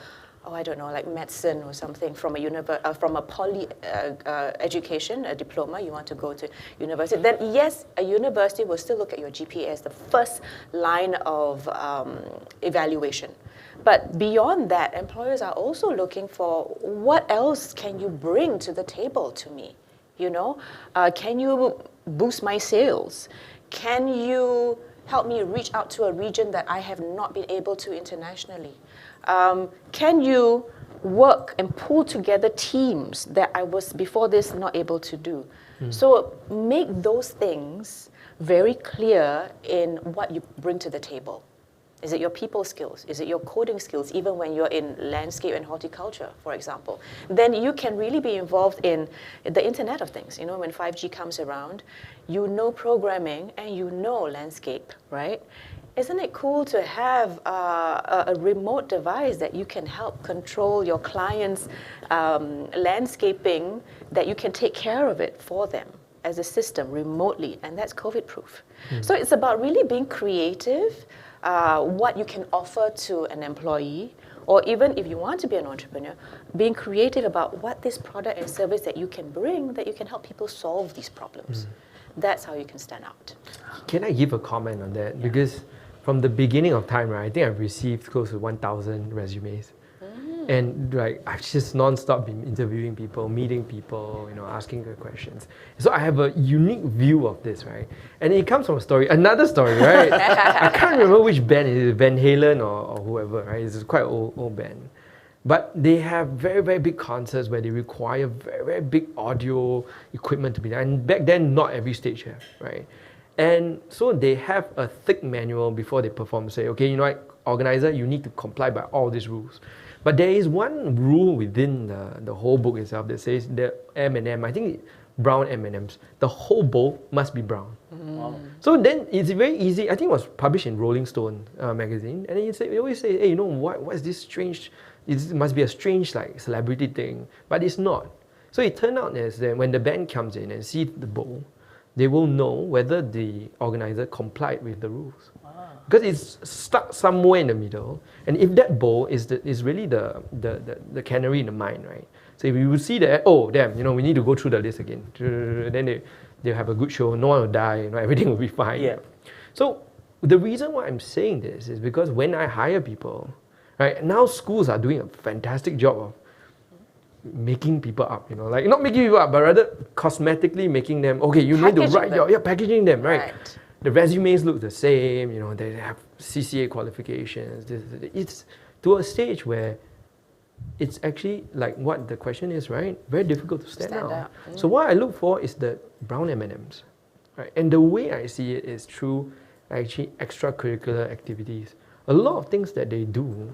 like medicine or something from a poly education, a diploma, you want to go to university, then yes, a university will still look at your GPA as the first line of evaluation. But beyond that, employers are also looking for what else can you bring to the table to me? Can you boost my sales? Can you help me reach out to a region that I have not been able to internationally? Can you work and pull together teams that I was before this not able to do? So make those things very clear in what you bring to the table. Is it your people skills? Is it your coding skills, even when you're in landscape and horticulture, for example? Then you can really be involved in the Internet of Things. When 5G comes around, you know programming and you know landscape, right? Isn't it cool to have a remote device that you can help control your clients' landscaping, that you can take care of it for them, as a system remotely, and that's COVID-proof. So it's about really being creative, what you can offer to an employee, or even if you want to be an entrepreneur, being creative about what this product and service that you can bring, that you can help people solve these problems. That's how you can stand out. Can I give a comment on that? Because from the beginning of time, right, I think I've received close to 1,000 resumes. And like I've just non-stop been interviewing people, meeting people, asking the questions. So I have a unique view of this, right? And it comes from another story, right? I can't remember which band it is, Van Halen or whoever, right? It's quite old band. But they have very, very big concerts where they require very, very big audio equipment to be done. And back then, not every stage have, right? And so they have a thick manual before they perform. Say, okay, organizer, you need to comply by all these rules. But there is one rule within the whole book itself that says the M&M, I think brown M&Ms, the whole bowl must be brown. Wow. So then it's very easy. I think it was published in Rolling Stone magazine, and then they always say, hey, what is this strange? It must be a strange celebrity thing, but it's not. So it turned out as that when the band comes in and sees the bowl, they will know whether the organizer complied with the rules. Because it's stuck somewhere in the middle, and if that bowl is really the canary in the mine, right? So if you would see that, oh damn, we need to go through the list again. Then they'll have a good show, no one will die, everything will be fine. Yeah. So the reason why I'm saying this is because when I hire people, right, now schools are doing a fantastic job of making people up, not making people up, but rather cosmetically making them, okay, you need to write packaging them, right? The resumes look the same, they have CCA qualifications. It's to a stage where it's actually like what the question is, right? Very difficult to stand out. So what I look for is the brown M&Ms, right? And the way I see it is through actually extracurricular activities. A lot of things that they do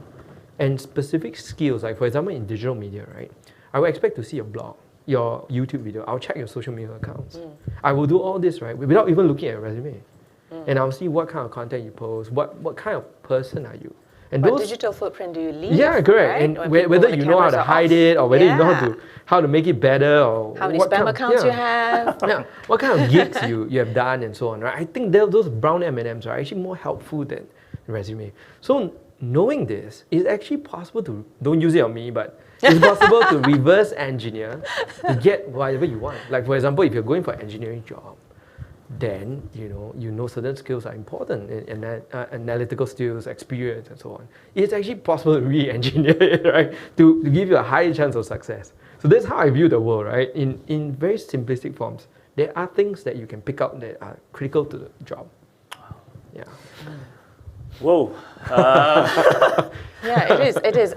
and specific skills, like for example in digital media, right? I would expect to see your blog, your YouTube video. I'll check your social media accounts. I will do all this, right, without even looking at your resume. And I'll see what kind of content you post, what kind of person are you. And what digital footprint do you leave? Yeah, correct. Right? And whether you know how to hide it, or whether you know how to make it better, or how many spam accounts you have. What kind of gigs you have done and so on, right? I think those brown M&Ms are actually more helpful than the resume. So knowing this, it's actually possible to, don't use it on me, but it's possible to reverse engineer to get whatever you want. Like for example, if you're going for an engineering job, then you know certain skills are important, and analytical skills, experience, and so on. It's actually possible to re-engineer it, right, to give you a higher chance of success. So that's how I view the world, right? In very simplistic forms, there are things that you can pick up that are critical to the job. Yeah. Whoa. Yeah, it is.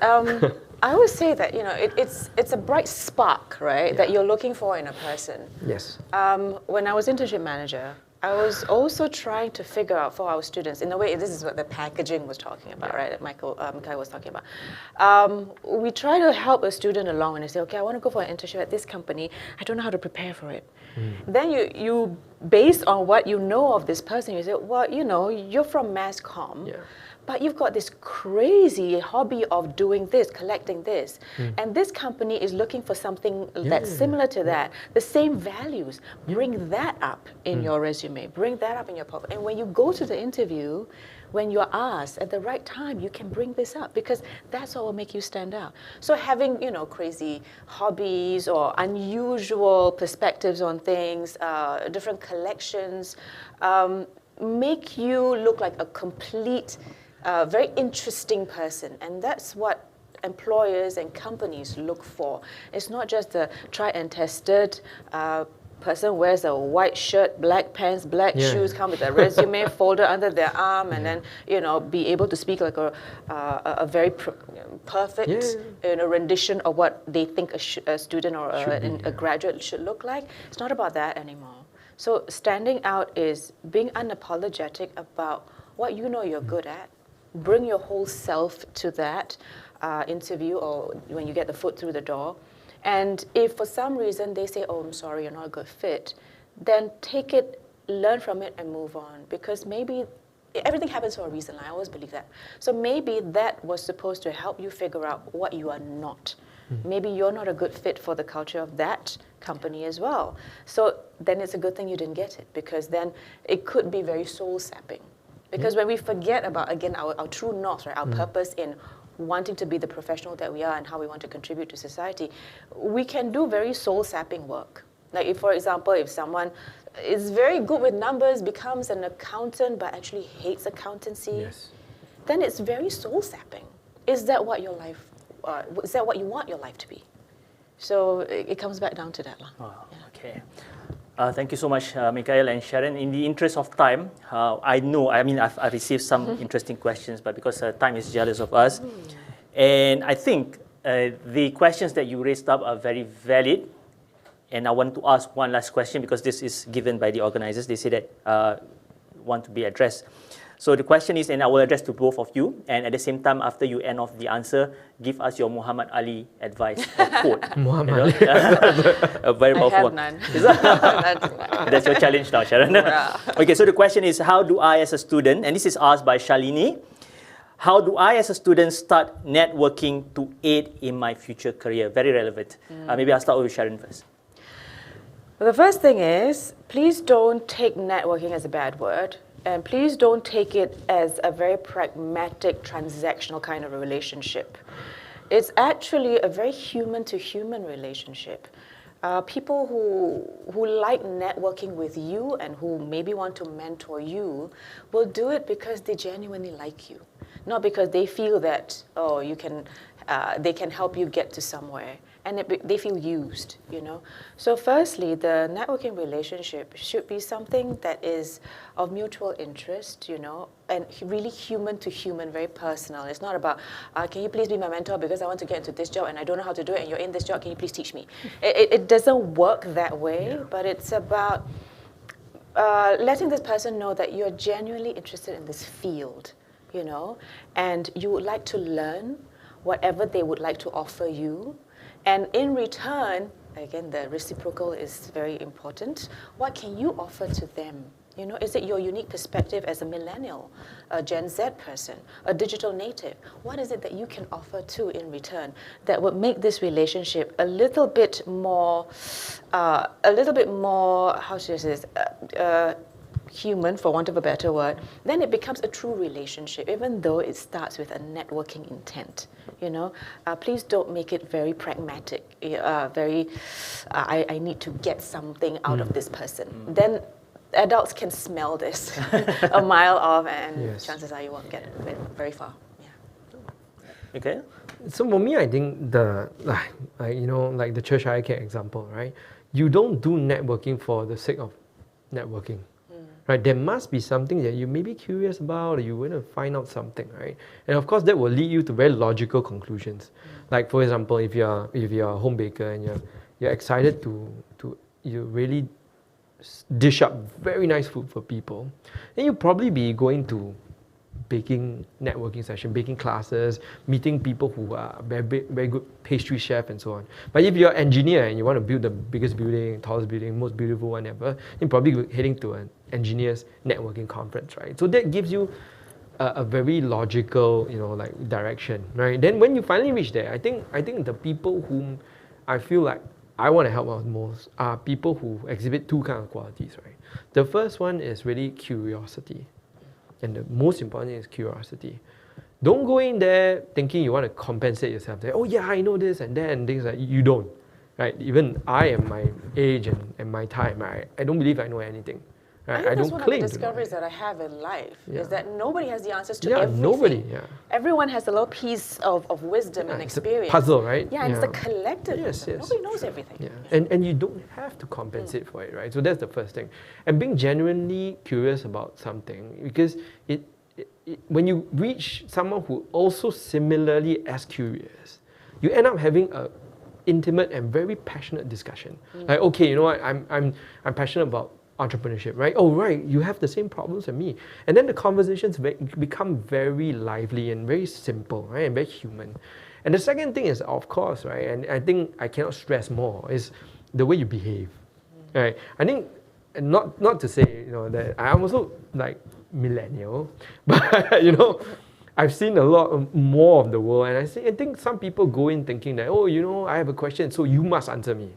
I always say that it's a bright spark, right, that you're looking for in a person. Yes. When I was internship manager, I was also trying to figure out for our students, in a way, this is what the packaging was talking about, right, that Kai was talking about. We try to help a student along and they say, okay, I want to go for an internship at this company. I don't know how to prepare for it. Then you based on what you know of this person, you say, well, you're from mass comm. But you've got this crazy hobby of doing this, collecting this. And this company is looking for something that's similar to that. The same values. Bring that up in your resume. Bring that up in your profile. And when you go to the interview, when you're asked at the right time, you can bring this up because that's what will make you stand out. So having, crazy hobbies or unusual perspectives on things, different collections, make you look like a complete, very interesting person. And that's what employers and companies look for. It's not just the tried and tested person wears a white shirt, black pants, black shoes, come with a resume folder under their arm, and then be able to speak like a very perfect rendition of what they think a student or a graduate should look like. It's not about that anymore. So standing out is being unapologetic about what you're good at. Bring your whole self to that interview or when you get the foot through the door. And if for some reason they say, oh, I'm sorry, you're not a good fit, then take it, learn from it, and move on. Because maybe everything happens for a reason. I always believe that. So maybe that was supposed to help you figure out what you are not. Maybe you're not a good fit for the culture of that company as well. So then it's a good thing you didn't get it, because then it could be very soul-sapping. Because when we forget about, again, our true north, right, our purpose in wanting to be the professional that we are and how we want to contribute to society, we can do very soul-sapping work. Like, if, for example, if someone is very good with numbers, becomes an accountant, but actually hates accountancy, then it's very soul-sapping. Is that what your life, is that what you want your life to be? So it comes back down to that. Okay. Thank you so much, Mikhail and Sharon. In the interest of time, I've received some interesting questions, but because time is jealous of us. And I think the questions that you raised up are very valid. And I want to ask one last question, because this is given by the organizers. They say that want to be addressed. So the question is, and I will address to both of you, and at the same time, after you end off the answer, give us your Muhammad Ali advice or quote. Muhammad Ali. A very powerful one. none. That's your challenge now, Sharon. Okay, so the question is, how do I as a student, and this is asked by Shalini, how do I as a student start networking to aid in my future career? Very relevant. Maybe I'll start with Sharon first. Well, the first thing is, please don't take networking as a bad word. And please don't take it as a very pragmatic, transactional kind of a relationship. It's actually a very human-to-human relationship. People who like networking with you and who maybe want to mentor you will do it because they genuinely like you, not because they feel that, oh, they can help you get to somewhere. And they feel used, you know. So firstly, the networking relationship should be something that is of mutual interest, you know, and really human to human, very personal. It's not about, can you please be my mentor because I want to get into this job and I don't know how to do it and you're in this job, can you please teach me? It doesn't work that way, but it's about letting this person know that you're genuinely interested in this field, you know, and you would like to learn whatever they would like to offer you. And in return, again, the reciprocal is very important. What can you offer to them? You know, is it your unique perspective as a millennial, a Gen Z person, a digital native? What is it that you can offer to in return that would make this relationship a little bit more, how should I say this, human, for want of a better word? Then it becomes a true relationship, even though it starts with a networking intent. You know, please don't make it very pragmatic. I need to get something out of this person. Then adults can smell this a mile off, and chances are you won't get very far. Okay. So for me, I think like the Church Raikan example, right? You don't do networking for the sake of networking. Right, there must be something that you may be curious about, or you want to find out something, right? And of course, that will lead you to very logical conclusions. Like, for example, if you're a home baker and you're excited to you really dish up very nice food for people, then you'll probably be going to baking networking session, baking classes, meeting people who are very good pastry chef and so on. But if you're an engineer and you want to build the biggest building, tallest building, most beautiful one ever, you're probably heading to an engineers networking conference, right? So that gives you a very logical, like direction, right? Then when you finally reach there, I think the people whom I feel like I want to help out most are people who exhibit two kinds of qualities, right? The first one is really curiosity. And the most important thing is curiosity. Don't go in there thinking you want to compensate yourself. Say, oh yeah, I know this and that and things like you don't. Right? Even I am my age and my time, I don't believe I know anything. Right? I think that's don't one claim of the discoveries that I have in life, is that nobody has the answers to yeah, everything. Nobody, yeah. Everyone has a little piece of wisdom and experience. It's a puzzle, right? Yeah, and it's a collective yes, wisdom. Nobody knows everything. Yeah. And you don't have to compensate for it, right? So that's the first thing. And being genuinely curious about something, because when you reach someone who also similarly as curious, you end up having a intimate and very passionate discussion. Like, okay, you know what, I'm passionate about entrepreneurship, right? Oh, right, you have the same problems as me. And then the conversations become very lively and very simple, right? And very human. And the second thing is, of course, right, and I think I cannot stress more, is the way you behave, right? I think, not to say, that I'm also like millennial, but I've seen a lot more of the world, and I think some people go in thinking that, oh, I have a question, so you must answer me.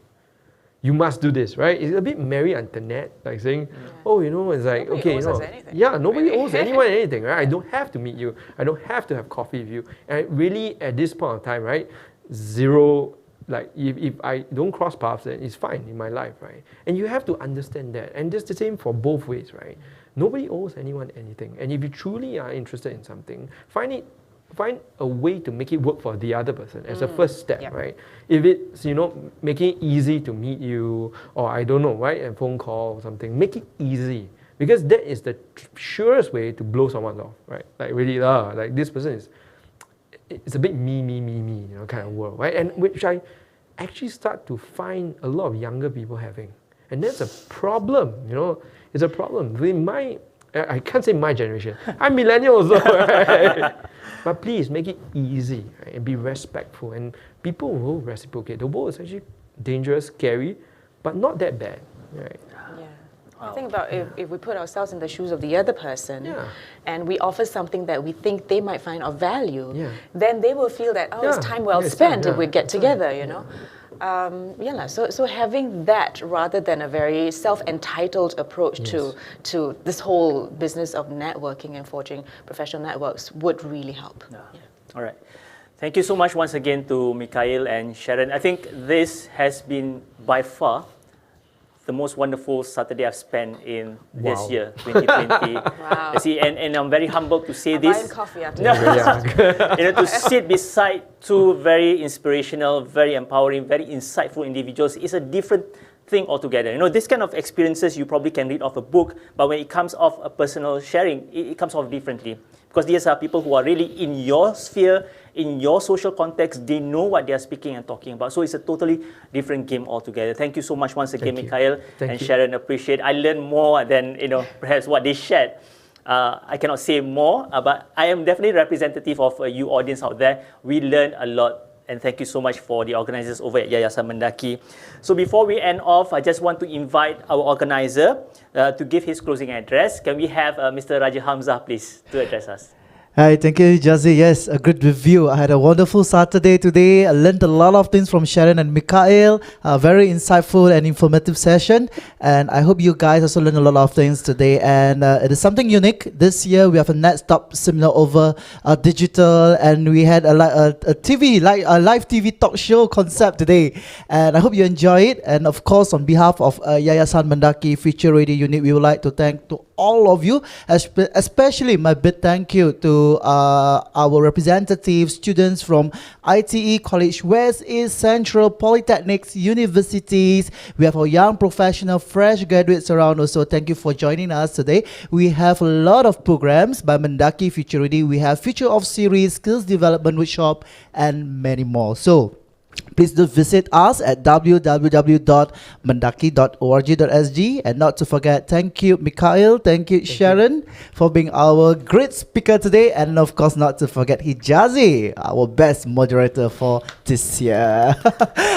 You must do this, right? It's a bit Mary Antoinette, like saying, oh, it's like, nobody okay, owes us anything, yeah, nobody really. owes anyone anything, right? I don't have to meet you. I don't have to have coffee with you. And really, at this point of time, right, zero, like, if I don't cross paths, then it's fine in my life, right? And you have to understand that. And it's the same for both ways, right? Nobody owes anyone anything. And if you truly are interested in something, find a way to make it work for the other person as a first step, right? If it's, making it easy to meet you, or I don't know, right? A phone call or something, make it easy. Because that is the surest way to blow someone off, right? Like really, like this person it's a bit me, kind of world, right? And which I actually start to find a lot of younger people having. And that's a problem, it's a problem. I can't say my generation. I'm millennial also, right? But please make it easy, right? And be respectful, and people will reciprocate. The world is actually dangerous, scary, but not that bad, right? I think about if we put ourselves in the shoes of the other person and we offer something that we think they might find of value, then they will feel that, it's time well spent if we get together, So having that rather than a very self-entitled approach to this whole business of networking and forging professional networks would really help. All right. Thank you so much once again to Mikhail and Sharon. I think this has been by far the most wonderful Saturday I've spent in this year, 2020. Wow. See, and I'm very humbled to say this. Buying coffee after this. To sit beside two very inspirational, very empowering, very insightful individuals is a different thing altogether. This kind of experiences you probably can read off a book, but when it comes off a personal sharing, it comes off differently. Because these are people who are really in your sphere, in your social context, they know what they are speaking and talking about. So it's a totally different game altogether. Thank you so much once again, Mikhail and Sharon. Appreciate. I learned more than perhaps what they shared. I cannot say more, but I am definitely representative of you audience out there. We learned a lot. And thank you so much for the organizers over at Yayasan MENDAKI. So before we end off, I just want to invite our organizer to give his closing address. Can we have Mr. Raja Hamzah, please, to address us? Hi, thank you, Jazzy. Yes, a good review. I had a wonderful Saturday today. I learned a lot of things from Sharon and Mikhail. A very insightful and informative session. And I hope you guys also learned a lot of things today. And it is something unique. This year, we have a NetStop seminar over digital. And we had a live TV talk show concept today. And I hope you enjoy it. And of course, on behalf of Yayasan MENDAKI Future Ready unit, we would like to thank to all of you, especially my big thank you to our representatives, students from ITE, College West, East, Central, Polytechnics, universities. We have our young professional, fresh graduates around also. Thank you for joining us today. We have a lot of programs by MENDAKI Future Ready. We have Future of Series, Skills Development Workshop, and many more. So please do visit us at www.mendaki.org.sg. And not to forget, thank you, Mikhail. Thank you, Sharon, for being our great speaker today. And of course, not to forget Hijazi, our best moderator for this year.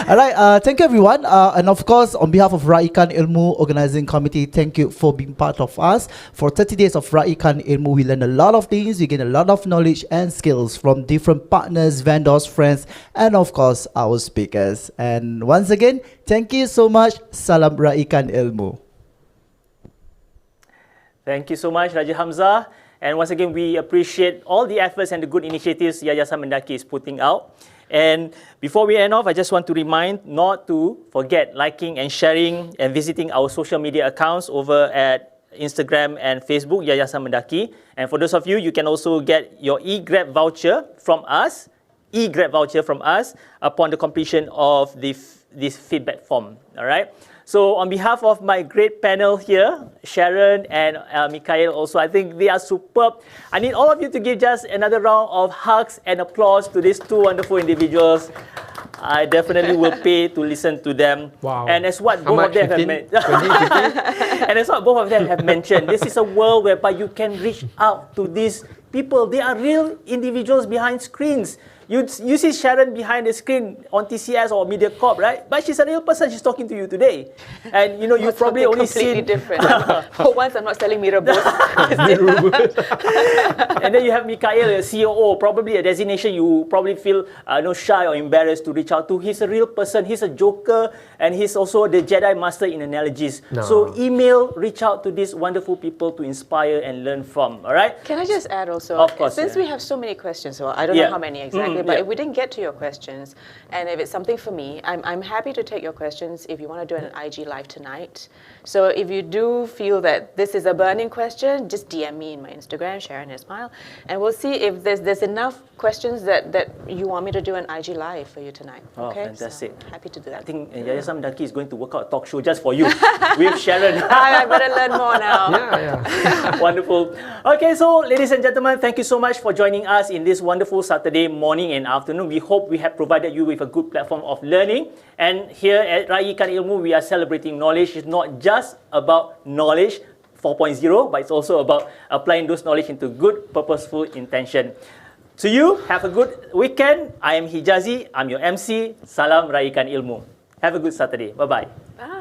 All right, thank you, everyone. And of course, on behalf of Raikan Ilmu Organizing Committee, thank you for being part of us. For 30 days of Raikan Ilmu, we learned a lot of things. We gained a lot of knowledge and skills from different partners, vendors, friends, and of course, our speakers. And once again, thank you so much. Salam Raikan Ilmu. Thank you so much, Raja Hamzah. And once again, we appreciate all the efforts and the good initiatives Yayasan MENDAKI is putting out. And before we end off, I just want to remind not to forget liking and sharing and visiting our social media accounts over at Instagram and Facebook, Yayasan MENDAKI. And for those of you, you can also get your e-Grab voucher from us. Upon the completion of this feedback form. All right. So on behalf of my great panel here, Sharon and Mikhail also, I think they are superb. I need all of you to give just another round of hugs and applause to these two wonderful individuals. I definitely will pay to listen to them. Wow. And as what both of them have and as what both of them have mentioned, this is a world whereby you can reach out to these people. They are real individuals behind screens. You see Sharon behind the screen on TCS or MediaCorp, right? But she's a real person. She's talking to you today, and you know you probably only completely seen different. For once, I'm not selling mee rebus. And then you have Mikhail, a COO, probably a designation you probably feel shy or embarrassed to reach out to. He's a real person. He's a joker, and he's also the Jedi Master in analogies. No. So email, reach out to these wonderful people to inspire and learn from. All right? Can I just add also? Of course. Since we have so many questions, so I don't know how many exactly, but if we didn't get to your questions, and if it's something for me, I'm happy to take your questions if you want to do an IG live tonight. So if you do feel that this is a burning question, just DM me in my Instagram, Sharon Ismail, and we'll see if there's enough questions that you want me to do an IG live for you tonight. Oh, okay? fantastic. So, happy to do that. I think Yayasan MENDAKI is going to work out a talk show just for you with Sharon. I better learn more now. Yeah. Wonderful. Okay, so ladies and gentlemen, thank you so much for joining us in this wonderful Saturday morning and afternoon. We hope we have provided you with a good platform of learning. And here at Raikan Ilmu, we are celebrating knowledge. It's not just about knowledge 4.0, but it's also about applying those knowledge into good, purposeful intention. To you, have a good weekend. I am Hijazi. I'm your MC. Salam Raikan Ilmu. Have a good Saturday. Bye-bye. Bye.